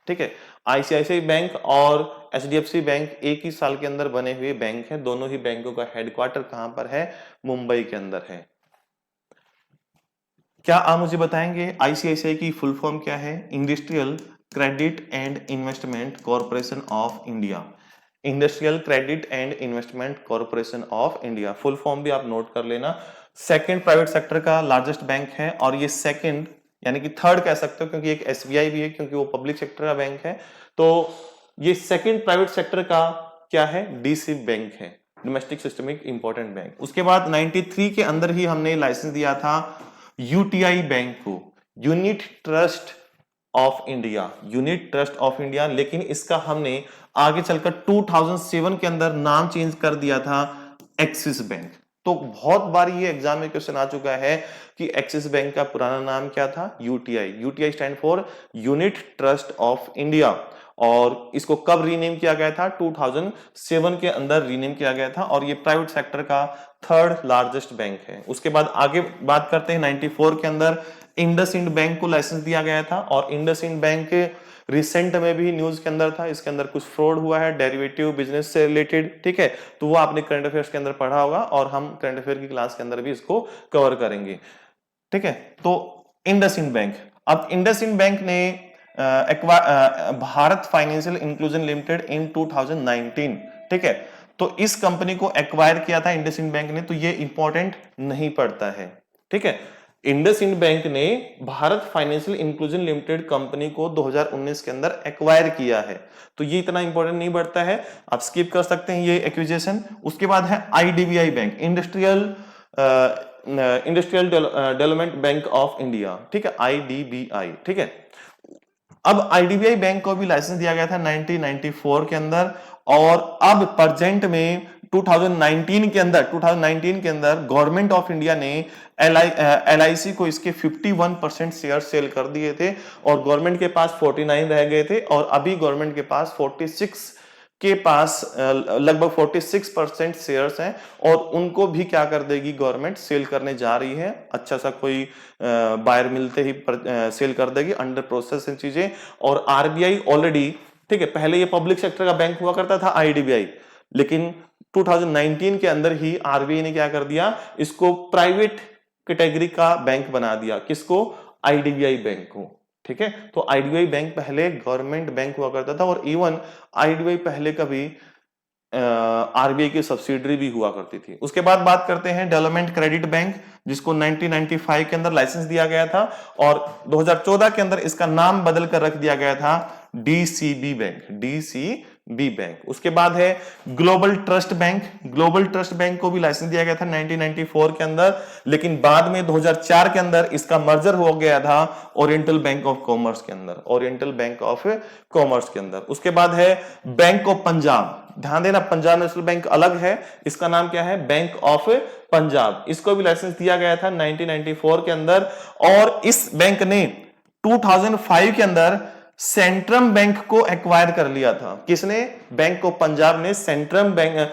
ठीक है, आईसीआईसीआई बैंक और एचडीएफसी बैंक एक ही साल के अंदर बने हुए बैंक हैं। दोनों ही बैंकों का हेडक्वार्टर कहां पर है, मुंबई के अंदर है। क्या आप मुझे बताएंगे आईसीआईसीआई की फुल फॉर्म क्या है? Industrial credit and investment corporation of India. Industrial credit and investment corporation of India, full form भी आप नोट कर लेना। सेकंड प्राइवेट सेक्टर का लार्जेस्ट बैंक है, और ये सेकंड यानी कि थर्ड कह सकते हो, क्योंकि एक एसबीआई भी है, क्योंकि वो पब्लिक सेक्टर का बैंक है। तो ये सेकंड प्राइवेट सेक्टर का क्या है, डीसिब बैंक है, डोमेस्टिक सिस्टमिक इंपॉर्टेंट बैंक। उसके बाद 93 के अंदर ही हमने लाइसेंस दिया था यूटीआई बैंक को, unit trust of India, unit trust of India. लेकिन इसका हमने आगे चलकर 2007 के अंदर नाम चेंज कर दिया था एक्सिस बैंक। तो बहुत बार ये एग्जाम में क्वेश्चन आ चुका है कि एक्सिस बैंक का पुराना नाम क्या था, UTI. UTI stand for unit trust of India, और इसको कब रीनेम किया गया था, 2007 के अंदर रीनेम किया गया था, और ये प्राइवेट सेक्टर का थर्ड लार्जेस्ट बैंक है। उसके बाद आगे बात करते हैं 94 के अंदर इंडसइंड बैंक को लाइसेंस दिया गया था, और इंडसइंड बैंक रिसेंट में भी न्यूज के अंदर था, इसके अंदर कुछ फ्रॉड हुआ है डेरिवेटिव बिजनेस से रिलेटेड। ठीक है, तो वो आपने करंट अफेयर्स के अंदर पढ़ा होगा, और हम करंट अफेयर की क्लास के अंदर भी इसको कवर करेंगे। ठीक है, तो इंडसइंड बैंक, अब इंडसइंड बैंक ने भारत फाइनेंशियल इंक्लूजन लिमिटेड इन 2019। ठीक है, तो इस कंपनी को एक्वायर किया था इंडसइंड बैंक ने, तो ये इंपॉर्टेंट नहीं पड़ता है। ठीक है, इंडसइंड बैंक ने Bharat financial inclusion limited company को 2019 के अंदर एक्वायर किया है, तो ये इतना इंपॉर्टेंट नहीं बढ़ता है, आप स्किप कर सकते हैं ये एक्विजिशन। उसके बाद है IDBI bank, industrial development bank of India. ठीक है, आईडीबीआई। ठीक है, अब आईडीबीआई बैंक को भी लाइसेंस दिया गया था 1994 के अंदर, और अब प्रेजेंट में 2019 के अंदर गवर्नमेंट ऑफ इंडिया ने एलआईसी को इसके 51% शेयर सेल कर दिए थे, और गवर्नमेंट के पास 49 रह गए थे, और अभी गवर्नमेंट के पास 46 के पास लगभग 46% शेयर्स हैं, और उनको भी क्या कर देगी गवर्नमेंट, सेल करने जा रही है। अच्छा सा कोई बायर मिलते ही सेल कर देगी, अंडर प्रोसेस इन चीजें। और आरबीआई ऑलरेडी, ठीक है, पहले ये पब्लिक सेक्टर का बैंक हुआ करता था आईडीबीआई, लेकिन 2019 के अंदर ही आरबीआई ने क्या कर दिया, इसको प्राइवेट कैटेगरी का बैंक बना दिया। किसको, आईडीबीआई बैंक को। ठीक है, तो आईडीबीआई बैंक पहले गवर्नमेंट बैंक हुआ करता था, और इवन आईडीबीआई पहले कभी आरबीआई की सब्सिडरी भी हुआ करती थी। उसके बाद बात करते हैं डेवलपमेंट क्रेडिट बैंक, जिसको 1995 के अंदर लाइसेंस दिया गया था, और 2014 के अंदर इसका नाम बदल कर रख दिया गया था डीसीबी बैंक, डीसीबी बैंक। उसके बाद है global trust bank, global trust bank को भी लाइसेंस दिया गया था 1994 के अंदर, लेकिन बाद में 2004 के अंदर इसका मर्जर हो गया था ओरिएंटल बैंक ऑफ कॉमर्स के अंदर, ओरिएंटल बैंक ऑफ कॉमर्स के अंदर। उसके बाद है बैंक ऑफ पंजाब, ध्यान देना पंजाब नेशनल बैंक अलग है, इसका नाम क्या है, बैंक ऑफ पंजाब। इसको भी लाइसेंस दिया गया था 1994 के अंदर, और इस बैंक ने 2005 के अंदर सेंट्रम बैंक को एक्वायर कर लिया था। किसने, बैंक ऑफ पंजाब ने सेंट्रम बैंक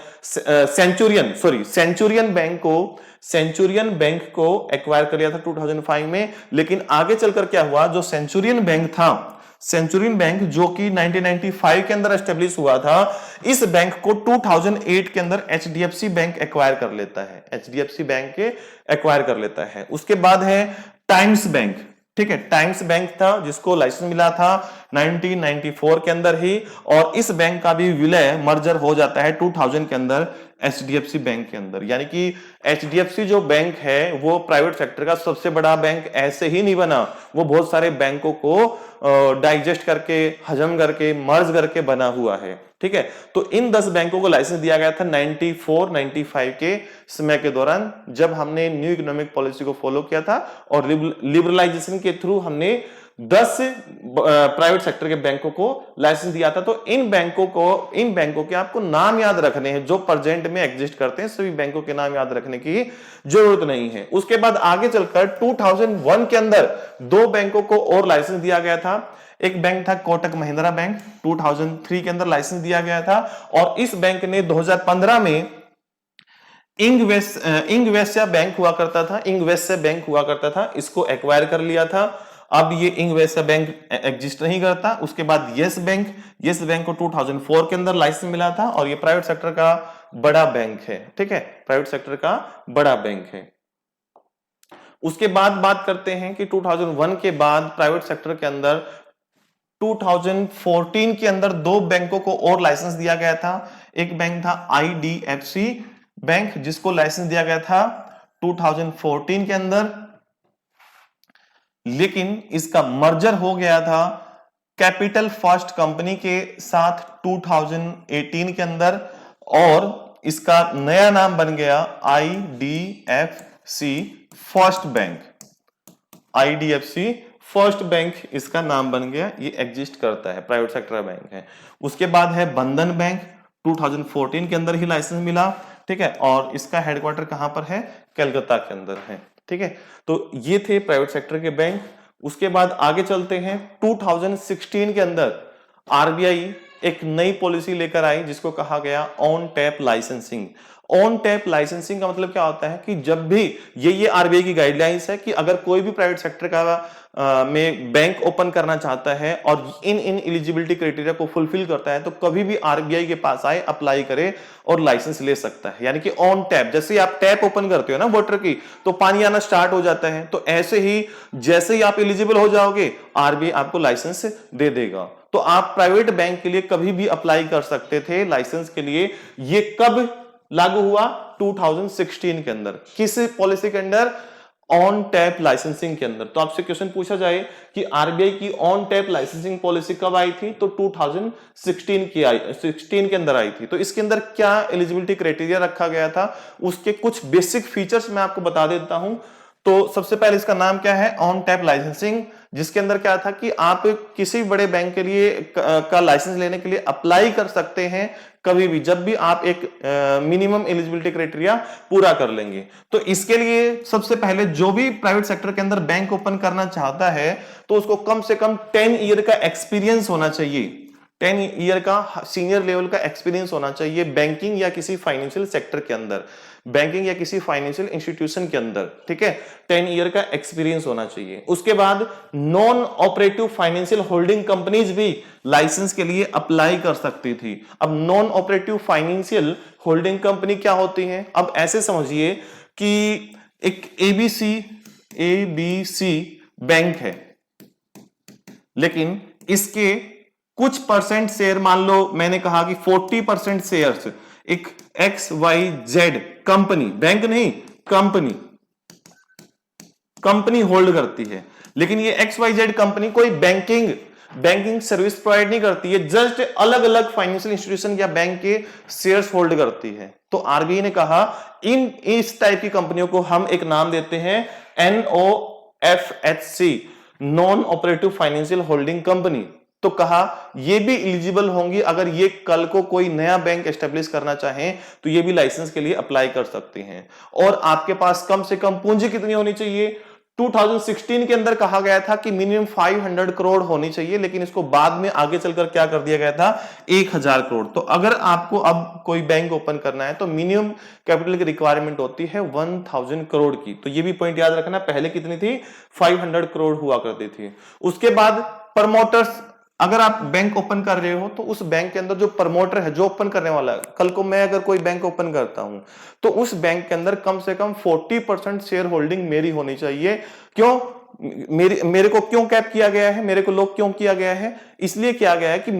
सेंचुरियन बैंक को एक्वायर कर लिया था 2005 में। लेकिन आगे चलकर क्या हुआ, जो सेंचुरियन बैंक था, सेंचुरियन बैंक जो कि 1995 के अंदर एस्टेब्लिश हुआ था, इस बैंक को 2008 के अंदर एचडीएफसी बैंक एक्वायर कर लेता है, एचडीएफसी बैंक के एक्वायर कर लेता है। उसके बाद है टाइम्स बैंक, ठीक है, टाइम्स बैंक था जिसको लाइसेंस मिला था 1994 के अंदर ही, और इस बैंक का भी विलय मर्जर हो जाता है 2000 के अंदर एचडीएफसी बैंक के अंदर। यानी कि एचडीएफसी जो बैंक है वो प्राइवेट सेक्टर का सबसे बड़ा बैंक ऐसे ही नहीं बना, वो बहुत सारे बैंकों को डाइजेस्ट करके, हजम करके, मर्ज करके बना हुआ है। ठीक है, तो इन 10 बैंकों को लाइसेंस दिया गया था 94-95 के समय के दौरान, जब हमने न्यू इकोनॉमिक पॉलिसी को फॉलो किया था और लिबरलाइजेशन के थ्रू हमने 10 प्राइवेट सेक्टर के बैंकों को लाइसेंस दिया था। तो इन बैंकों के आपको नाम याद रखने हैं जो प्रेजेंट में एग्जिस्ट करते हैं, सभी बैंकों के नाम याद रखने की जरूरत नहीं है। उसके बाद आगे चलकर 2001 के अंदर 2 बैंकों को और लाइसेंस दिया गया था। एक बैंक था कोटक महिंद्रा बैंक, 2003 के अंदर लाइसेंस दिया गया था, और इस बैंक ने 2015 में इंगवेस्या बैंक हुआ करता था, इसको एक्वायर कर लिया था। अब ये इंगवेस्या बैंक एग्जिस्ट नहीं करता। उसके बाद यस बैंक को 2004 के अंदर लाइसेंस मिला था, और ये प्राइवेट सेक्टर का बड़ा बैंक है। ठीक है, प्राइवेट सेक्टर का बड़ा बैंक है। उसके बाद बात करते हैं कि 2001 के बाद प्राइवेट सेक्टर के अंदर 2014 के अंदर 2 बैंकों को और लाइसेंस दिया गया था। एक बैंक था आईडीएफसी बैंक, जिसको लाइसेंस दिया गया था 2014 के अंदर, लेकिन इसका मर्जर हो गया था कैपिटल फर्स्ट कंपनी के साथ 2018 के अंदर, और इसका नया नाम बन गया IDFC first bank. IDFC first bank इसका नाम बन गया, ये एग्जिस्ट करता है, प्राइवेट सेक्टर बैंक है। उसके बाद है बंधन बैंक, 2014 के अंदर ही लाइसेंस मिला। ठीक है, और इसका हेडक्वार्टर कहां पर है? कलकत्ता के अंदर है। ठीक है, तो ये थे प्राइवेट सेक्टर के बैंक। उसके बाद आगे चलते हैं, 2016 के अंदर आरबीआई एक नई पॉलिसी लेकर आई जिसको कहा गया on tap licensing. On tap licensing का मतलब क्या होता है कि जब भी ये आरबीआई की गाइडलाइंस है कि अगर कोई भी प्राइवेट सेक्टर का में बैंक ओपन करना चाहता है और इन एलिजिबिलिटी क्राइटेरिया को फुलफिल करता है, तो कभी भी आरबीआई के पास आए, अप्लाई करे और लाइसेंस ले सकता है। यानी कि ऑन टैप, जैसे आप टैप ओपन करते हो ना वाटर की, तो पानी आना स्टार्ट हो जाता है, तो ऐसे ही जैसे ही आप एलिजिबल हो जाओगे आरबीआई आपको लाइसेंस दे देगा। तो आप प्राइवेट बैंक के लिए कभी भी अप्लाई कर सकते थे लाइसेंस के लिए। ये कब लागू हुआ? 2016 के अंदर। किस पॉलिसी के अंदर? ऑन टैप लाइसेंसिंग के अंदर। तो आपसे क्वेश्चन पूछा जाए कि आरबीआई की ऑन टैप लाइसेंसिंग पॉलिसी कब आई थी, तो 2016 के अंदर आई थी। तो इसके अंदर क्या एलिजिबिलिटी क्राइटेरिया रखा गया था, उसके कुछ बेसिक फीचर्स मैं आपको बता देता हूं। तो सबसे पहले इसका नाम क्या है? ऑन टैप लाइसेंसिंग, जिसके अंदर क्या था कि आप किसी बड़े बैंक के लिए का लाइसेंस लेने के लिए अप्लाई कर सकते हैं कभी भी, जब भी आप एक मिनिमम एलिजिबिलिटी क्राइटेरिया पूरा कर लेंगे। तो इसके लिए सबसे पहले जो भी प्राइवेट सेक्टर के अंदर बैंक ओपन करना चाहता है, तो उसको कम से कम 10 ईयर का एक्सपीरियंस होना चाहिए। 10 ईयर का सीनियर लेवल का एक्सपीरियंस होना चाहिए बैंकिंग या किसी फाइनेंशियल सेक्टर के अंदर, बैंकिंग या किसी फाइनेंशियल इंस्टीट्यूशन के अंदर। ठीक है, 10 ईयर का एक्सपीरियंस होना चाहिए। उसके बाद non operative financial holding companies भी लाइसेंस के लिए अप्लाई कर सकती थी। अब non operative financial holding company क्या होती है? अब ऐसे समझिए कि एक एबीसी बैंक है, लेकिन इसके कुछ परसेंट शेयर, मान लो मैंने कहा कि 40% शेयर्स एक XYZ कंपनी, बैंक नहीं कंपनी होल्ड करती है। लेकिन ये XYZ कंपनी कोई बैंकिंग सर्विस प्रोवाइड नहीं करती है, जस्ट अलग अलग फाइनेंशियल इंस्टीट्यूशन या बैंक के शेयर्स होल्ड करती है। तो आरबीआई ने कहा इस टाइप की कंपनियों को हम एक नाम देते हैं NOFHC, non operative financial holding company. तो कहा ये भी एलिजिबल होंगी, अगर ये कल को कोई नया बैंक एस्टेब्लिश करना चाहें तो ये भी लाइसेंस के लिए अप्लाई कर सकती हैं। और आपके पास कम से कम पूंजी कितनी होनी चाहिए? 2016 के अंदर कहा गया था कि मिनिमम 500 करोड़ होनी चाहिए, लेकिन इसको बाद में आगे चलकर क्या कर दिया गया था? 1000 करोड़। तो अगर आपको अब कोई बैंक ओपन करना है तो मिनिमम कैपिटल की रिक्वायरमेंट होती है 1000 करोड़ की। तो ये भी पॉइंट याद रखना, पहले कितनी थी? 500 करोड़ हुआ करती थी। उसके बाद प्रमोटर्स, अगर आप बैंक ओपन कर रहे हो तो उस बैंक के अंदर जो प्रमोटर है, जो ओपन करने वाला है, कल को मैं अगर कोई बैंक ओपन करता हूं तो उस बैंक के अंदर कम से कम 40% शेयर होल्डिंग मेरी होनी चाहिए। क्यों? मेरे को क्यों कैप किया गया है, मेरे को लॉक क्यों किया गया है? इसलिए किया गया है कि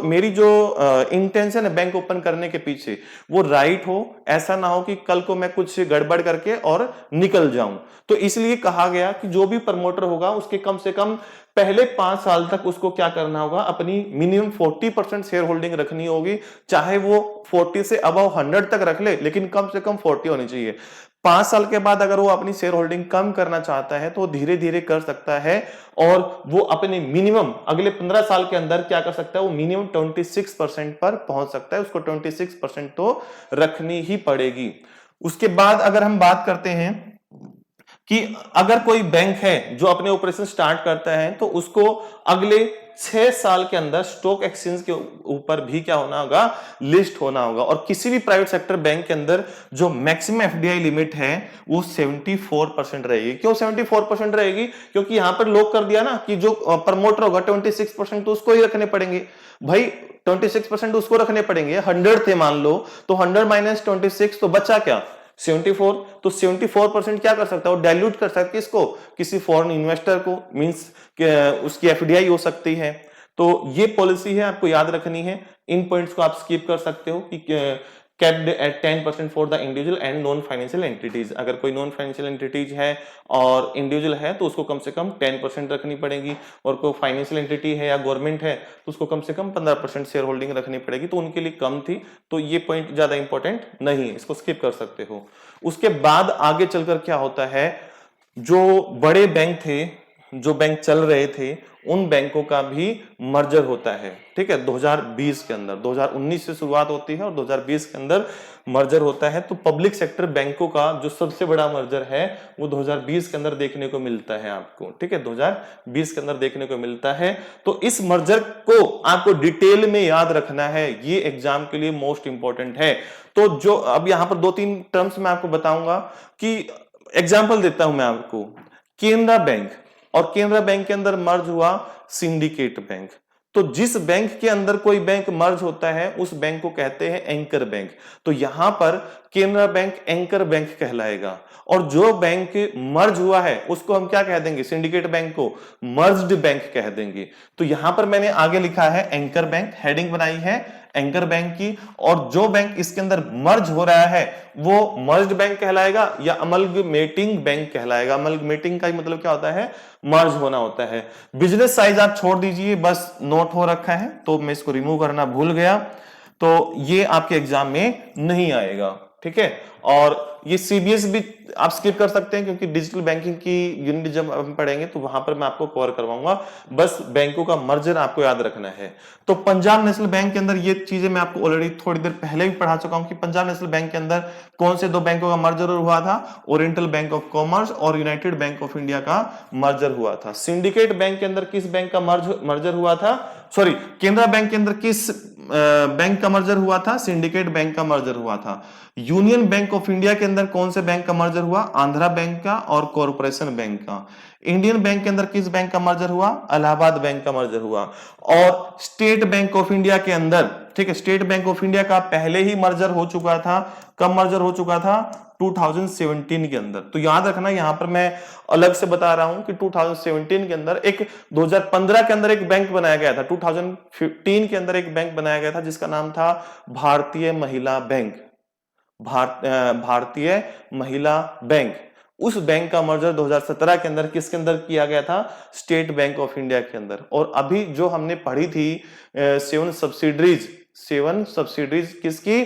मेरी जो इंटेंशन है बैंक ओपन करने के पीछे वो राइट हो, ऐसा ना हो कि कल को मैं कुछ गड़बड़ करके और निकल जाऊं। तो इसलिए कहा गया कि जो भी प्रमोटर होगा उसके कम से कम पहले 5 साल तक उसको क्या करना होगा, अपनी मिनिमम 40% शेयर होल्डिंग रखनी होगी, चाहे वो 40 से अबव 100 तक रख ले, लेकिन कम से कम 40 होनी चाहिए। 5 साल के बाद अगर वो अपनी शेयर होल्डिंग कम करना चाहता है तो वो धीरे धीरे कर सकता है, और वो अपने मिनिमम अगले 15 साल के अंदर क्या कर सकता है, वो मिनिमम 26% पर पहुंच सकता है। उसको 26% तो रखनी ही पड़ेगी। उसके बाद अगर हम बात करते हैं कि अगर कोई बैंक है जो अपने ऑपरेशन स्टार्ट करता है तो उसको अगले 6 साल के अंदर स्टॉक एक्सचेंज के ऊपर भी क्या होना होगा, लिस्ट होना होगा। और किसी भी प्राइवेट सेक्टर बैंक के अंदर जो मैक्सिमम एफडीआई लिमिट है वो 74% रहेगी। क्यों 74% रहेगी? क्योंकि यहां पर लॉक कर दिया ना कि जो प्रमोटर होगा 26% तो उसको ही रखने पड़ेंगे भाई, 26% उसको रखने पड़ेंगे। 100 थे मान लो, तो 100 माइनस 26 तो बचा क्या, 74। तो 74% क्या कर सकता है, वो डाइल्यूट कर सकता है किसको, किसी फॉरेन इन्वेस्टर को, मींस उसकी एफडीआई हो सकती है। तो ये पॉलिसी है, आपको याद रखनी है। इन पॉइंट्स को आप स्किप कर सकते हो कि capped at 10% for the individual and non financial entities. अगर कोई नॉन फाइनेंशियल एंटिटीज है और इंडिविजुअल है तो उसको कम से कम 10% रखनी पड़ेगी, और कोई फाइनेंशियल एंटिटी है या गवर्नमेंट है तो उसको कम से कम 15% शेयर होल्डिंग रखनी पड़ेगी। तो उनके लिए कम थी, तो ये पॉइंट ज्यादा इंपॉर्टेंट नहीं है, इसको स्किप कर सकते हो। उसके बाद आगे चलकर क्या होता है, जो बड़े बैंक थे, जो बैंक चल रहे थे, उन बैंकों का भी मर्जर होता है। ठीक है, 2020 के अंदर, 2019 से शुरुआत होती है और 2020 के अंदर मर्जर होता है। तो पब्लिक सेक्टर बैंकों का जो सबसे बड़ा मर्जर है वो 2020 के अंदर देखने को मिलता है आपको। ठीक है, 2020 के अंदर देखने को मिलता है। तो इस मर्जर को आपको डिटेल में याद रखना है, ये एग्जाम के लिए मोस्ट इंपॉर्टेंट है। तो जो अब यहां पर 2-3 टर्म्स मैं आपको बताऊंगा कि एग्जाम्पल देता हूं मैं आपको। केनरा बैंक, और केनरा बैंक के अंदर मर्ज हुआ सिंडिकेट बैंक। तो जिस बैंक के अंदर कोई बैंक मर्ज होता है उस बैंक को कहते हैं एंकर बैंक। तो यहां पर केनरा बैंक एंकर बैंक कहलाएगा, और जो बैंक मर्ज हुआ है उसको हम क्या कह देंगे, सिंडिकेट बैंक को मर्ज्ड बैंक कह देंगे। तो यहां पर मैंने आगे लिखा है एंकर बैंक, हेडिंग बनाई है एंकर बैंक की, और जो बैंक इसके अंदर मर्ज हो रहा है वो मर्ज्ड बैंक कहलाएगा या अमलगमेटिंग बैंक कहलाएगा। अमलगमेटिंग का मतलब क्या होता है, मर्ज होना होता है। बिजनेस साइज आप छोड़ दीजिए, बस नोट हो रखा है तो मैं इसको रिमूव करना भूल गया, तो ये आपके एग्जाम में नहीं आएगा। ठीक है, और ये सीबीएस भी आप स्किप कर सकते हैं क्योंकि डिजिटल बैंकिंग की यूनिट जब हम पढ़ेंगे तो वहां पर मैं आपको कवर करवाऊंगा। बस बैंकों का मर्जर आपको याद रखना है। तो पंजाब नेशनल बैंक के अंदर ये चीजें मैं आपको ऑलरेडी थोड़ी देर पहले भी पढ़ा चुका हूं कि पंजाब नेशनल बैंक के अंदर कौन से 2 बैंकों का मर्जर हुआ था, ओरिएंटल बैंक ऑफ कॉमर्स और यूनाइटेड बैंक ऑफ इंडिया का मर्जर हुआ था। सिंडिकेट बैंक के अंदर किस बैंक का मर्जर हुआ था, सॉरी, केनरा बैंक के अंदर किस बैंक का मर्जर हुआ था, सिंडिकेट बैंक का मर्जर हुआ था। यूनियन बैंक ऑफ इंडिया के अंदर कौन से बैंक का मर्जर हुआ, आंध्रा बैंक का और कॉर्पोरेशन बैंक का। इंडियन बैंक के अंदर किस बैंक का मर्जर हुआ, इलाहाबाद बैंक का मर्जर हुआ। और स्टेट बैंक ऑफ इंडिया के अंदर, ठीक है, स्टेट बैंक ऑफ इंडिया का पहले ही मर्जर हो चुका था। कब मर्जर हो चुका था, 2017 के अंदर। तो याद रखना, यहां पर मैं अलग से बता रहा हूं कि 2017 के अंदर एक 2015 के अंदर एक बैंक बनाया गया था, 2015 के अंदर एक बैंक बनाया गया था जिसका नाम था भारतीय महिला बैंक। भारतीय महिला बैंक, उस बैंक का मर्जर 2017 के अंदर किसके अंदर किया गया था, स्टेट बैंक ऑफ इंडिया के अंदर। और अभी जो हमने पढ़ी थी 7 सब्सिडीज किसकी,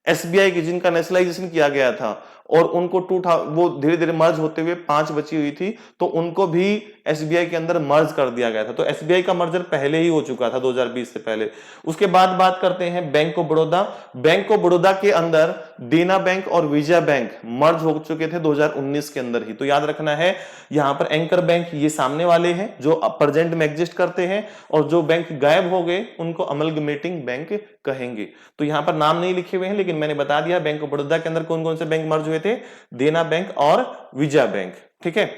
एसबीआई की, जिनका नेशनलाइजेशन किया गया था और उनको वो धीरे धीरे मर्ज होते हुए 5 बची हुई थी, तो उनको भी एसबीआई के अंदर मर्ज कर दिया गया था। तो एसबीआई का मर्जर पहले ही हो चुका था 2020 से पहले। उसके बाद बात करते हैं bank of Baroda. Bank of Baroda के अंदर देना बैंक और विजया बैंक मर्ज हो चुके थे 2019 के अंदर ही। तो याद रखना है, यहां पर एंकर बैंक ये सामने वाले हैं जो प्रेजेंट में एग्जिस्ट करते हैं, और जो बैंक गायब हो गए उनको अमलगमेटिंग बैंक कहेंगे। तो यहां पर नाम नहीं लिखे हुए हैं, लेकिन मैंने बता दिया बैंक ऑफ बड़ौदा के अंदर कौन कौन से बैंक मर्ज हुए थे, देना बैंक और विजया बैंक। ठीक है,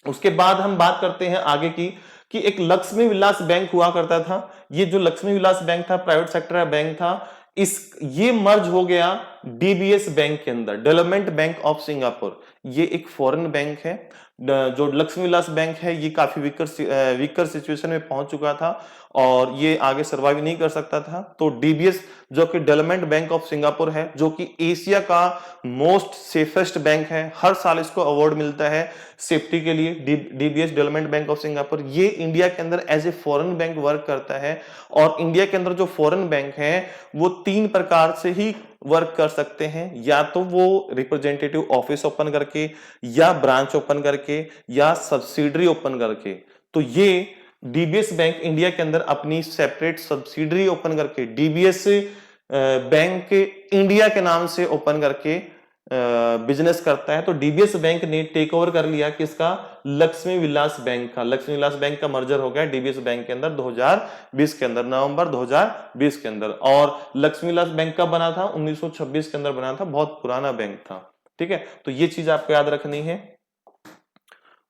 उसके बाद हम बात करते हैं आगे की कि एक लक्ष्मी विलास बैंक हुआ करता था। ये जो लक्ष्मी विलास बैंक था, प्राइवेट सेक्टर का बैंक था, ये मर्ज हो गया डीबीएस बैंक के अंदर, डेवलपमेंट बैंक ऑफ सिंगापुर। ये एक फॉरेन बैंक है। जो लक्ष्मी विलास बैंक है ये काफी वीकर सिचुएशन में पहुंच चुका था और ये आगे सर्वाइव नहीं कर सकता था। तो डीबीएस जो कि डेवलपमेंट बैंक ऑफ सिंगापुर है, जो कि एशिया का मोस्ट सेफेस्ट बैंक है, हर साल इसको अवार्ड मिलता है सेफ्टी के लिए। DBS development bank of Singapore ये इंडिया के अंदर as a foreign bank work करता है और इंडिया के अंदर जो फॉरेन बैंक है वो 3 प्रकार से ही वर्क कर सकते हैं, या तो वो रिप्रेजेंटेटिव ऑफिस ओपन करके, या ब्रांच ओपन करके, या सब्सिडरी ओपन करके। तो ये डीबीएस बैंक इंडिया के अंदर अपनी सेपरेट सब्सिडरी ओपन करके डीबीएस बैंक इंडिया के नाम से ओपन करके बिजनेस करता है। तो डीबीएस बैंक ने टेक ओवर कर लिया किसका? लक्ष्मी विलास बैंक का। लक्ष्मी विलास बैंक का मर्जर हो गया डीबीएस बैंक के अंदर 2020 के अंदर, नवंबर 2020 के अंदर। और लक्ष्मी विलास बैंक का बना था 1926 के अंदर बना था, बहुत पुराना बैंक था। ठीक है, तो ये चीज आपको याद रखनी है।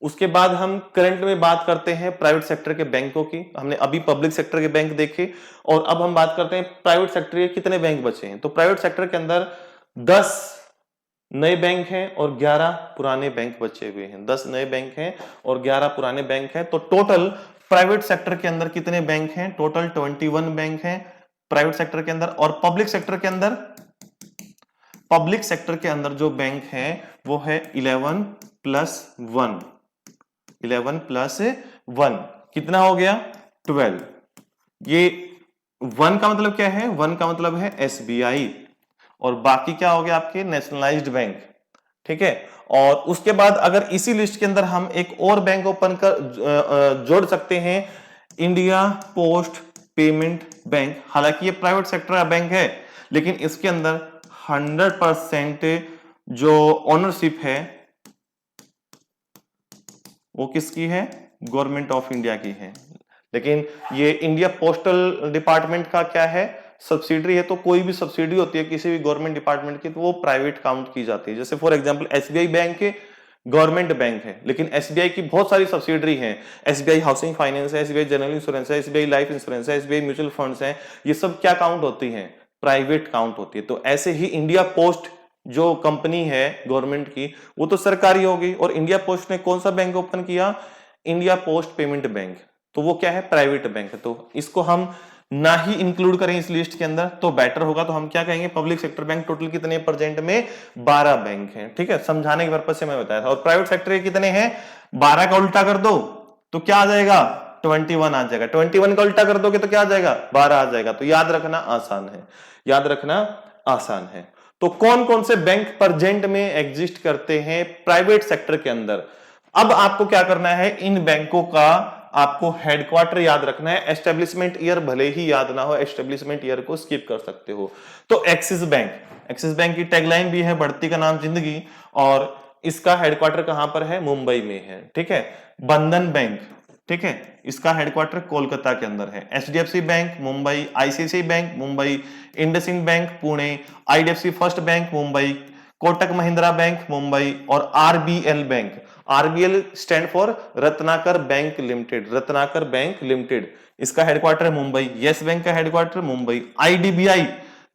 उसके बाद हम करंट में बात करते हैं प्राइवेट सेक्टर के बैंकों की। हमने अभी पब्लिक सेक्टर के बैंक देखे और अब हम बात करते हैं प्राइवेट सेक्टर के कितने बैंक बचे हैं। तो प्राइवेट सेक्टर के अंदर 10 नए बैंक हैं और 11 पुराने बैंक बचे हुए हैं। 10 नए बैंक हैं और 11 पुराने बैंक हैं। तो टोटल प्राइवेट सेक्टर के अंदर कितने बैंक हैं? टोटल 21 बैंक हैं प्राइवेट सेक्टर के अंदर। और पब्लिक सेक्टर के अंदर, पब्लिक सेक्टर के अंदर जो बैंक है वो है 11 प्लस 1। 11 प्लस 1 कितना हो गया? 12। ये 1 का मतलब क्या है? 1 का मतलब है एसबीआई और बाकी क्या हो गया आपके? Nationalised bank. ठीक है, और उसके बाद अगर इसी लिस्ट के अंदर हम एक और बैंक ओपन कर जोड़ सकते हैं, इंडिया पोस्ट पेमेंट बैंक। हालांकि ये प्राइवेट सेक्टर का बैंक है लेकिन इसके अंदर 100% जो ओनरशिप है वो किसकी है? गवर्नमेंट ऑफ इंडिया की है। लेकिन ये इंडिया पोस्टल डिपार्टमेंट का क्या है? सब्सिडरी है। तो कोई भी सब्सिडी होती है किसी भी गवर्नमेंट डिपार्टमेंट की तो वो प्राइवेट काउंट की जाती है। जैसे for example SBI bank government bank है लेकिन एसबीआई की बहुत सारी सब्सिडरी हैं। एसबीआई हाउसिंग फाइनेंस है, एसबीआई जनरल इंश्योरेंस है, एसबीआई लाइफ इंश्योरेंस है, एसबीआई म्यूचुअल फंड्स हैं। ये सब क्या काउंट होती हैं? प्राइवेट काउंट होती है। तो ऐसे ही इंडिया पोस्ट जो कंपनी है गवर्नमेंट की वो तो सरकारी होगी। और इंडिया पोस्ट ने कौन सा बैंक ओपन किया? India Post payment bank. तो वो क्या है? प्राइवेट बैंक है। तो इसको हम ना ही इंक्लूड करें इस लिस्ट के अंदर तो बेटर होगा। तो हम क्या कहेंगे? पब्लिक सेक्टर बैंक टोटल कितने प्रेजेंट में? 12 बैंक हैं। ठीक है, समझाने के पर्पज से मैं बताया था। और प्राइवेट सेक्टर के कितने हैं? 12 का उल्टा कर दो तो क्या आ जाएगा? 21 आ जाएगा। 21 का उल्टा कर दोगे तो क्या आ जाएगा? 12 आ जाएगा। तो याद रखना आसान है, याद रखना आसान है। तो कौन कौन से बैंक प्रेजेंट में एग्जिस्ट करते हैं प्राइवेट सेक्टर के अंदर? अब आपको क्या करना है? इन बैंकों का आपको हेडक्वार्टर याद रखना है। एस्टेब्लिशमेंट ईयर भले ही याद ना हो, एस्टेब्लिशमेंट ईयर को स्किप कर सकते हो। तो एक्सिस बैंक, एक्सिस बैंक की टैगलाइन भी है बढ़ती का नाम जिंदगी, और इसका हेडक्वार्टर कहां पर है? मुंबई में है। ठीक है, बंधन बैंक, ठीक है, इसका हेडक्वार्टर कोलकाता के अंदर है। HDFC bank Mumbai, ICICI bank Mumbai, IndusInd bank Pune, IDFC first bank Mumbai, Kotak Mahindra bank Mumbai और RBL bank. RBL stand for Ratnakar bank limited, Ratnakar bank limited, इसका हेडक्वार्टर है मुंबई। यस बैंक का हेडक्वार्टर मुंबई। आईडीबीआई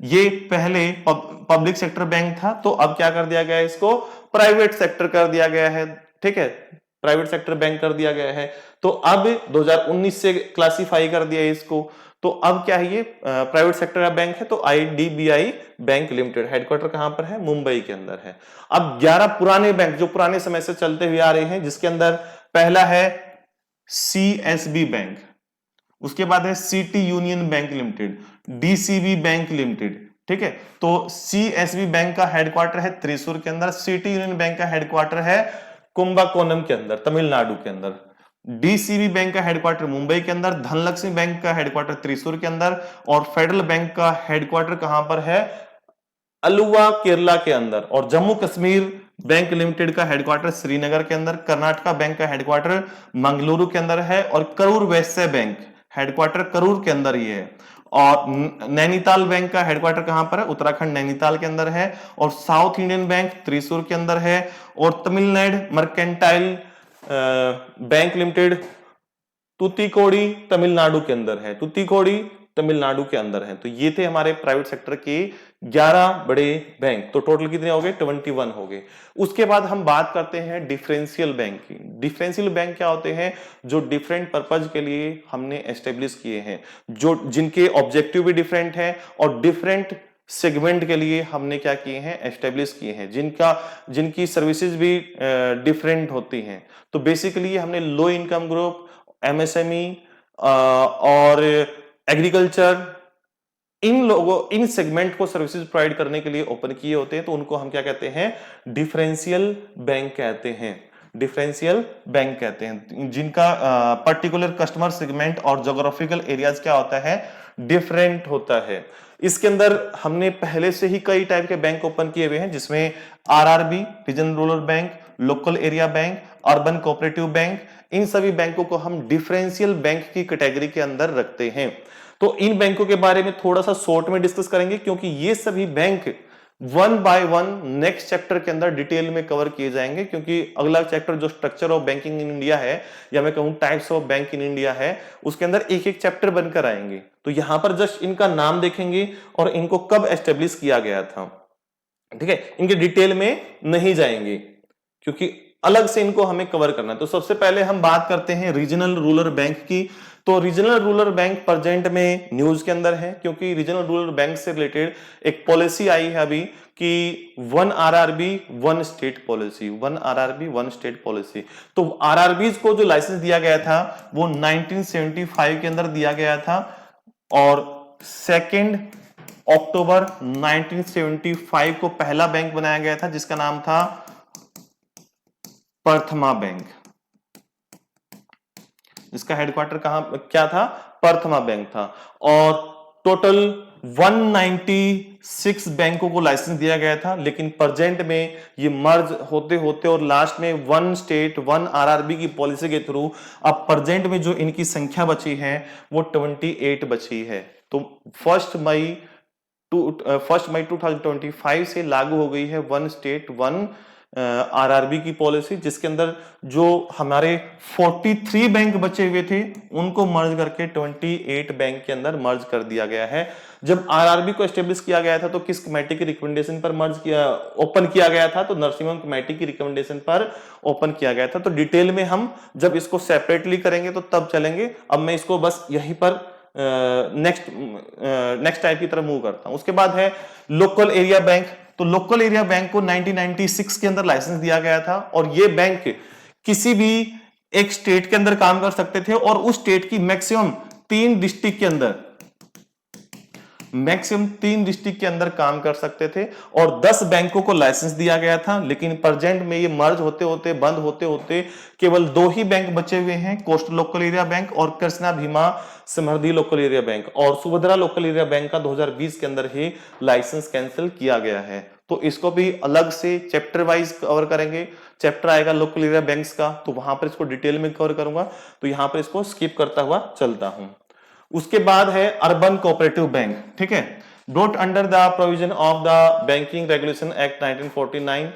ये पहले पब्लिक सेक्टर बैंक था तो अब क्या कर दिया गया है? इसको प्राइवेट सेक्टर कर दिया गया है। ठीक है, प्राइवेट सेक्टर बैंक कर दिया गया है। तो अब 2019 से क्लासिफाई कर दिया है इसको। तो अब क्या है? ये प्राइवेट सेक्टर का बैंक है। तो आईडीबीआई बैंक लिमिटेड हेडक्वार्टर कहां पर है? मुंबई के अंदर है। अब 11 पुराने बैंक जो पुराने समय से चलते हुए आ रहे हैं, जिसके अंदर पहला है सीएसबी बैंक, उसके बाद है city union bank limited, DCB bank limited. ठीक है, तो सीएसबी बैंक का हेडक्वार्टर है त्रिशूर के अंदर, सिटी यूनियन बैंक का हेडक्वार्टर है कुंभकोणम के अंदर, तमिलनाडु के अंदर। डीसीबी बैंक का हेडक्वार्टर मुंबई के अंदर, धनलक्ष्मी बैंक का हेडक्वार्टर त्रिशूर के अंदर, और फेडरल बैंक का हेडक्वार्टर कहां पर है? अलुवा केरला के अंदर। और जम्मू कश्मीर बैंक लिमिटेड का हेडक्वार्टर श्रीनगर के अंदर, कर्नाटका बैंक का हेडक्वार्टर मंगलुरु के अंदर है, और करूर वैश्य बैंक हेडक्वार्टर करूर के अंदर ही है। और नैनीताल बैंक का हेडक्वार्टर कहां पर है? उत्तराखंड नैनीताल के अंदर है। और साउथ इंडियन बैंक त्रिशूर के अंदर है। और Tamil Nadu mercantile bank limited Thoothukudi Tamil Nadu के अंदर है। तुतीकोड़ी तमिलनाडु के अंदर हैं। तो ये थे हमारे प्राइवेट सेक्टर के 11 बड़े बैंक। तो टोटल कितने हो गए? 21 हो गए। उसके बाद हम बात करते हैं डिफरेंशियल बैंक की। डिफरेंशियल बैंक क्या होते हैं? जो डिफरेंट पर्पज के लिए हमने एस्टेब्लिश किए हैं, जो जिनके ऑब्जेक्टिव भी डिफरेंट है और डिफरेंट सेगमेंट के लिए हमने क्या किए हैं? एस्टेब्लिश किए हैं, जिनकी सर्विसेज भी डिफरेंट होती हैं। तो बेसिकली हमने लो इनकम ग्रुप, एमएसएमई और एग्रीकल्चर, इन सेगमेंट को सर्विसेज प्रोवाइड करने के लिए ओपन किए होते हैं। तो उनको हम क्या कहते हैं? डिफरेंशियल बैंक कहते हैं। डिफरेंशियल बैंक कहते हैं जिनका पर्टिकुलर कस्टमर सेगमेंट और ज्योग्राफिकल एरियाज क्या होता है? डिफरेंट होता है। इसके अंदर हमने पहले से ही कई टाइप के बैंक ओपन किए हुए हैं, जिसमें RRB, regional rural bank, local area bank, urban cooperative bank, इन सभी बैंकों को हम डिफरेंशियल बैंक की कैटेगरी के अंदर रखते हैं। तो इन बैंकों के बारे में थोड़ा सा शॉर्ट में डिस्कस करेंगे, क्योंकि ये सभी bank one by one next chapter के अंदर डिटेल में कवर किए जाएंगे, क्योंकि अगला चैप्टर जो structure of banking in India है, या मैं कहूं types of bank in India है, उसके अंदर एक एक चैप्टर बनकर आएंगे। तो यहां पर जस्ट इनका नाम देखेंगे और इनको कब एस्टेब्लिश किया गया था, ठीक है, इनके डिटेल में नहीं जाएंगे, क्योंकि अलग से इनको हमें कवर करना है। तो सबसे पहले हम बात करते हैं रीजनल रूरल बैंक की। तो रीजनल रूरल बैंक प्रेजेंट में न्यूज के अंदर है, क्योंकि रीजनल रूरल बैंक से रिलेटेड एक पॉलिसी आई है अभी कि 1 RRB 1 state policy, 1 RRB 1 state policy. तो आरआरबीज को जो लाइसेंस दिया गया था वो 1975 के अंदर दिया गया था, और 2 अक्टूबर 1975 को पहला बैंक बनाया गया था, जिसका नाम था प्रथमा बैंक। इसका हेडक्वार्टर कहां क्या था? प्रथमा बैंक था। और टोटल 196 बैंकों को लाइसेंस दिया गया था, लेकिन प्रेजेंट में ये मर्ज होते होते और लास्ट में 1 स्टेट 1 आरआरबी की पॉलिसी के थ्रू अब प्रेजेंट में जो इनकी संख्या बची है वो 28 बची है। तो 1 मई 2025 से लागू हो गई है 1 स्टेट 1 आरआरबी की पॉलिसी, जिसके अंदर जो हमारे 43 बैंक बचे हुए थे उनको मर्ज करके 28 बैंक के अंदर मर्ज कर दिया गया है। जब आरआरबी को एस्टेब्लिश किया गया था तो किस कमेटी की रिकमेंडेशन पर ओपन किया गया था? तो नरसिम्हम कमेटी की रिकमेंडेशन पर ओपन किया गया था। तो डिटेल में हम जब इसको सेपरेटली करेंगे तो तब चलेंगे। अब मैं इसको बस यहीं पर नेक्स्ट टाइप की तरफ मूव करता हूं। उसके बाद है लोकल एरिया बैंक। तो लोकल एरिया बैंक को 1996 के अंदर लाइसेंस दिया गया था, और ये बैंक किसी भी एक स्टेट के अंदर काम कर सकते थे, और उस स्टेट की मैक्सिमम 3 डिस्ट्रिक्ट के अंदर काम कर सकते थे, और 10 बैंकों को लाइसेंस दिया गया था। लेकिन प्रेजेंट में ये मर्ज होते होते बंद होते होते केवल 2 ही बैंक बचे हुए हैं, कोस्टल लोकल एरिया बैंक और कृष्णा भीमा समृद्धि लोकल एरिया बैंक, और सुभद्रा लोकल एरिया बैंक का 2020 के अंदर ही लाइसेंस कैंसिल किया गया है। तो इसको भी अलग से चैप्टर वाइज कवर करेंगे। चैप्टर आएगा लोकल एरिया बैंक्स का, तो वहां पर इसको डिटेल में कवर करूंगा, तो यहां पर इसको स्किप करता हुआ चलता हूं। उसके बाद है अर्बन कोऑपरेटिव बैंक, ठीक है, brought under the provision of the banking regulation act 1949,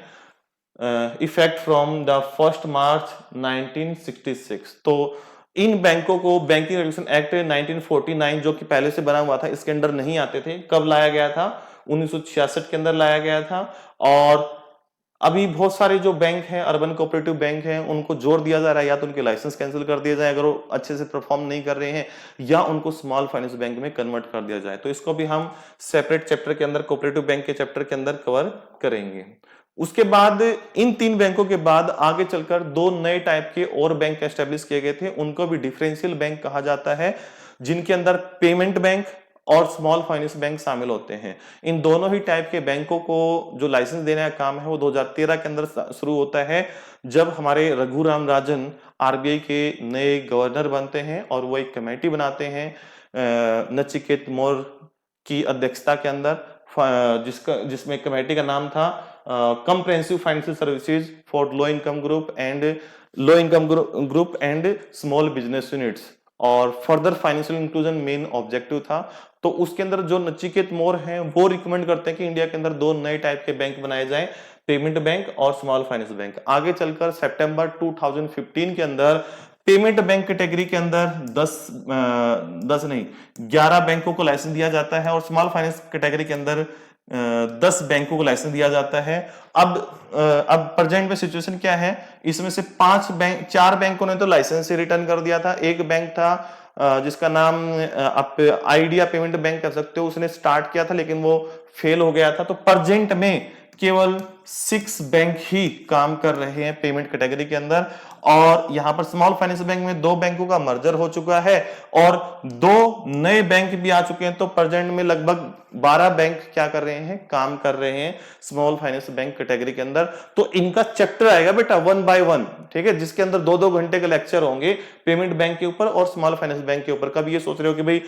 effect from the 1 मार्च 1966। तो इन बैंकों को बैंकिंग रेगुलेशन एक्ट 1949 जो कि पहले से बना हुआ था, इसके अंडर नहीं आते थे। कब लाया गया था? 1966 के अंदर लाया गया था। और अभी बहुत सारे जो बैंक हैं, अर्बन कोऑपरेटिव बैंक हैं, उनको जोर दिया जा रहा है, या तो उनके लाइसेंस कैंसिल कर दिया जाए अगर वो अच्छे से परफॉर्म नहीं कर रहे हैं, या उनको स्मॉल फाइनेंस बैंक में कन्वर्ट कर दिया जाए। तो इसको भी हम सेपरेट चैप्टर के अंदर, कोऑपरेटिव बैंक के चैप्टर के अंदर कवर करेंगे। उसके बाद इन 3 बैंकों के बाद आगे चलकर 2 नए टाइप के और बैंक एस्टेब्लिश किए गए थे, उनको भी डिफरेंशियल बैंक कहा जाता है, जिनके अंदर पेमेंट बैंक और स्मॉल फाइनेंस बैंक शामिल होते हैं। इन दोनों ही टाइप के बैंकों को जो लाइसेंस देने का काम है वो 2013 के अंदर शुरू होता है, जब हमारे रघुराम राजन आरबीआई के नए गवर्नर बनते हैं, और वो एक कमेटी बनाते हैं नचिकेत मौर्य की अध्यक्षता के अंदर, जिसमें कमेटी का नाम था comprehensive financial services for low income group and small business units, और further financial inclusion main objective था। तो उसके अंदर जो नचिकेत मौर्य हैं वो रिकमेंड करते हैं कि इंडिया के अंदर 2 नए टाइप के बैंक बनाए जाएं, पेमेंट बैंक और स्मॉल फाइनेंस बैंक। आगे चलकर सितंबर 2015 के अंदर पेमेंट बैंक कैटेगरी के अंदर 10 नहीं 11 बैंकों को लाइसेंस दिया जाता है और स्मॉल फाइनेंस कैटेगरी के अंदर 10 बैंकों को लाइसेंस दिया जाता है। अब प्रेजेंट में सिचुएशन क्या है, इसमें से 4 बैंकों ने तो लाइसेंस ही रिटर्न कर दिया था। एक बैंक था जिसका नाम आप आइडिया पेमेंट बैंक कर सकते हो, उसने स्टार्ट किया था लेकिन वो फेल हो गया था। तो प्रेजेंट में केवल 6 बैंक ही काम कर रहे हैं पेमेंट कैटेगरी के अंदर, और यहां पर स्मॉल फाइनेंस बैंक में 2 बैंकों का मर्जर हो चुका है और 2 नए बैंक भी आ चुके हैं। तो प्रेजेंट में लगभग 12 बैंक क्या कर रहे हैं, काम कर रहे हैं स्मॉल फाइनेंस बैंक कैटेगरी के अंदर। तो इनका चैप्टर आएगा बेटा 1 बाय 1, ठीक है, जिसके अंदर 2-2 घंटे के लेक्चर होंगे पेमेंट बैंक के ऊपर और स्मॉल फाइनेंस बैंक के ऊपर। कभी ये सोच रहे हो कि भाई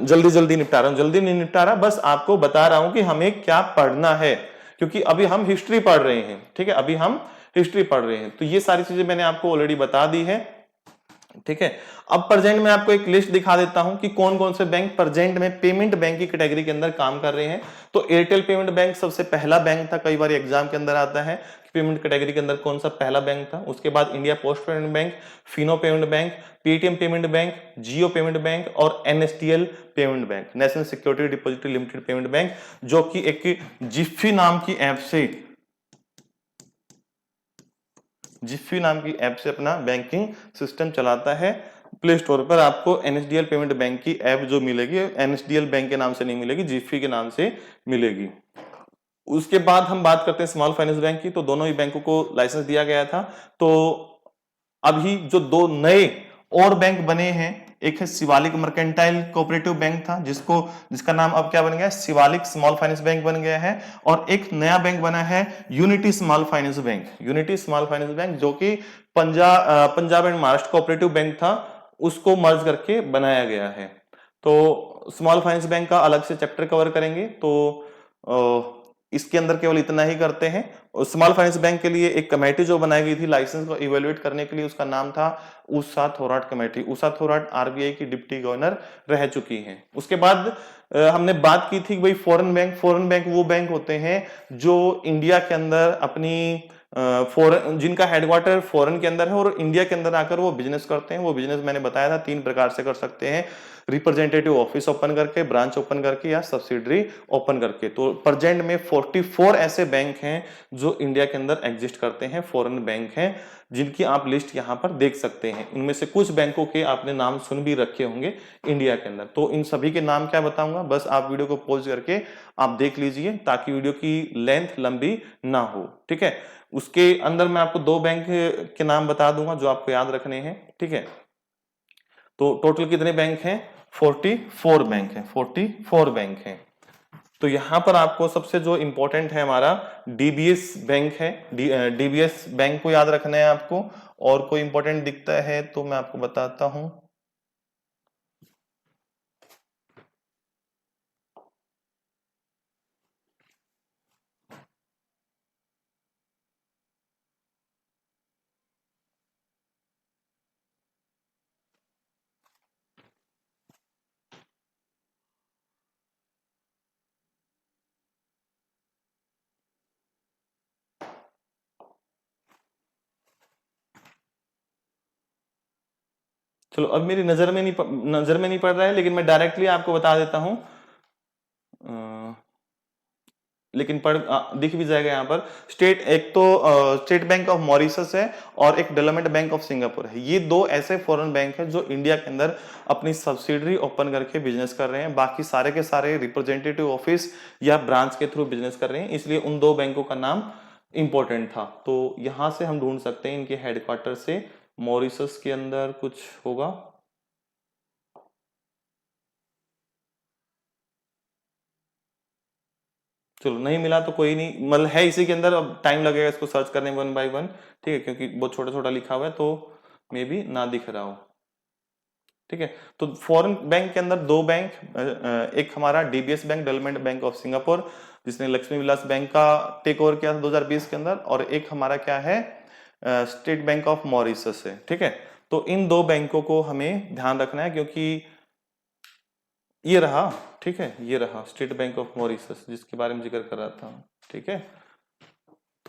जल्दी जल्दी निपटा रहा हूं, जल्दी नहीं निपटा रहा, बस आपको बता रहा हूं कि हमें क्या पढ़ना है, क्योंकि अभी हम हिस्ट्री पढ़ रहे हैं, ठीक है, अभी हम हिस्ट्री पढ़ रहे हैं। तो ये सारी चीजें मैंने आपको ऑलरेडी बता दी है, ठीक है। अब प्रेजेंट में आपको एक लिस्ट दिखा देता हूं कि कौन कौन से बैंक प्रेजेंट में पेमेंट बैंक की कैटेगरी के अंदर काम कर रहे हैं। तो एयरटेल पेमेंट बैंक सबसे पहला बैंक था, कई बार एग्जाम के अंदर आता है कि पेमेंट कैटेगरी के अंदर कौन सा पहला बैंक था। उसके बाद India Post payment bank, Fino payment bank, Paytm payment bank, Jio payment bank और NSDL payment bank, national security depository limited payment bank, जो कि एक जिफ्फी नाम की ऐप से अपना बैंकिंग सिस्टम चलाता है। प्ले स्टोर पर आपको एनएसडीएल पेमेंट बैंक की ऐप जो मिलेगी, एनएसडीएल बैंक के नाम से नहीं मिलेगी, जिफ्फी के नाम से मिलेगी। उसके बाद हम बात करते हैं स्मॉल फाइनेंस बैंक की। तो दोनों ही बैंकों को लाइसेंस दिया गया था। तो अभी जो 2 नए और बैंक बने हैं, एक है शिवालिक मर्केंटाइल कोऑपरेटिव बैंक था, जिसका नाम अब क्या बन गया है, शिवालिक स्मॉल फाइनेंस बैंक बन गया है। और एक नया बैंक बना है unity small finance bank, unity small finance bank, जो कि Punjab and Maharashtra cooperative bank था, उसको मर्ज करके बनाया गया है। तो स्मॉल फाइनेंस बैंक का अलग से चैप्टर कवर करेंगे। तो इसके अंदर केवल इतना ही करते हैं। स्मॉल फाइनेंस बैंक के लिए एक कमेटी जो बनाई गई थी लाइसेंस को इवेल्युएट करने के लिए, उसका नाम था उषा थोराट कमेटी। उषा थोराट आरबीआई की डिप्टी गवर्नर रह चुकी हैं। उसके बाद हमने बात की थी कि भाई फॉरेन बैंक वो बैंक होते हैं जो इंडिया के अंदर अपनी जिनका हेडक्वार्टर फॉरेन के अंदर है और इंडिया के अंदर आकर वो बिजनेस करते हैं। वो बिजनेस मैंने बताया था 3 प्रकार से कर सकते हैं, रिप्रेजेंटेटिव ऑफिस ओपन करके, ब्रांच ओपन करके या सब्सिडरी ओपन करके। तो प्रेजेंट में 44 ऐसे बैंक हैं जो इंडिया के अंदर एग्जिस्ट करते हैं, फॉरेन बैंक हैं, जिनकी आप लिस्ट यहां पर देख सकते हैं। इनमें से कुछ बैंकों के आपने नाम सुन भी रखे होंगे इंडिया के अंदर। तो इन सभी के नाम क्या बताऊंगा, बस आप वीडियो को पॉज करके आप देख लीजिए ताकि वीडियो की लेंथ लंबी ना हो, ठीक है। उसके अंदर मैं आपको 2 बैंक के नाम बता दूंगा जो आपको याद रखने हैं, ठीक है। तो टोटल कितने बैंक हैं, 44 बैंक हैं, 44 बैंक हैं। तो यहां पर आपको सबसे जो इंपॉर्टेंट है हमारा डीबीएस बैंक है। डीबीएस बैंक को याद रखना है आपको। और कोई इंपॉर्टेंट दिखता है तो मैं आपको बताता हूं। चलो, अब मेरी नजर में नहीं पड़ रहा है, लेकिन मैं डायरेक्टली आपको बता देता हूं। लेकिन दिख भी जाएगा यहाँ पर। एक तो स्टेट बैंक ऑफ मॉरिशस है और एक डेवलपमेंट बैंक ऑफ सिंगापुर है। ये 2 ऐसे फॉरेन बैंक है जो इंडिया के अंदर अपनी सब्सिडरी ओपन करके बिजनेस कर रहे हैं। बाकी सारे के सारे रिप्रेजेंटेटिव ऑफिस या ब्रांच के थ्रू बिजनेस कर रहे हैं, इसलिए उन 2 बैंकों का नाम इंपॉर्टेंट था। तो यहां से हम ढूंढ सकते हैं इनके हेडक्वार्टर से मॉरिशस के अंदर कुछ होगा। चलो, नहीं मिला तो कोई नहीं, मतलब है इसी के अंदर, अब टाइम लगेगा इसको सर्च करने में 1 बाय 1, ठीक है, क्योंकि बहुत छोटा छोटा लिखा हुआ है तो मे बी ना दिख रहा हो, ठीक है। तो फॉरेन बैंक के अंदर 2 बैंक, एक हमारा DBS bank, development bank of Singapore, जिसने लक्ष्मी विलास बैंक का टेक ओवर किया था 2020 के अंदर, और एक हमारा क्या है, स्टेट बैंक ऑफ मॉरिशस है, ठीक है। तो इन 2 बैंकों को हमें ध्यान रखना है, क्योंकि ये रहा, ठीक है, ये रहा स्टेट बैंक ऑफ मॉरिशस जिसके बारे में जिक्र कर रहा था, ठीक है।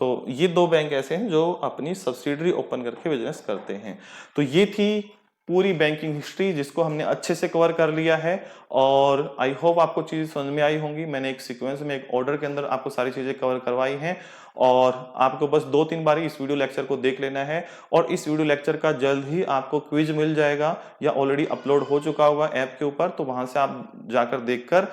तो ये दो बैंक ऐसे हैं जो अपनी सब्सिडरी ओपन करके बिजनेस करते हैं। तो ये थी पूरी बैंकिंग हिस्ट्री जिसको हमने अच्छे से कवर कर लिया है और आई होप आपको चीजें समझ में आई होंगी। मैंने एक सीक्वेंस में, एक ऑर्डर के अंदर आपको सारी चीजें कवर करवाई हैं और आपको बस 2-3 बार इस वीडियो लेक्चर को देख लेना है और इस वीडियो लेक्चर का जल्द ही आपको क्विज मिल जाएगा या ऑलरेडी अपलोड हो चुका होगा ऐप के ऊपर, तो वहां से आप जाकर देखकर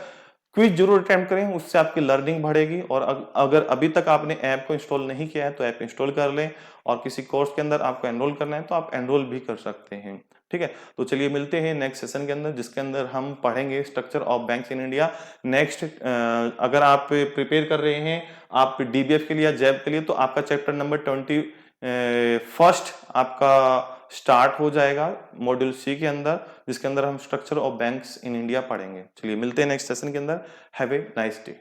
क्विज जरूर अटेम्प्ट करें, उससे आपकी लर्निंग बढ़ेगी। और अगर अभी तक आपने ऐप को इंस्टॉल नहीं किया है तो ऐप इंस्टॉल कर लें और किसी कोर्स के अंदर आपको एनरोल करना है तो आप एनरोल भी कर सकते हैं। ठीक है, तो चलिए मिलते हैं नेक्स्ट सेशन के अंदर जिसके अंदर हम पढ़ेंगे structure of banks in India. Next अगर आप प्रिपेयर कर रहे हैं आप डीबीएफ के लिए या जैब के लिए तो आपका चैप्टर नंबर 21 आपका स्टार्ट हो जाएगा मॉड्यूल सी के अंदर, जिसके अंदर हम structure of banks in India पढ़ेंगे। चलिए मिलते हैं नेक्स्ट सेशन के अंदर। Have a nice day.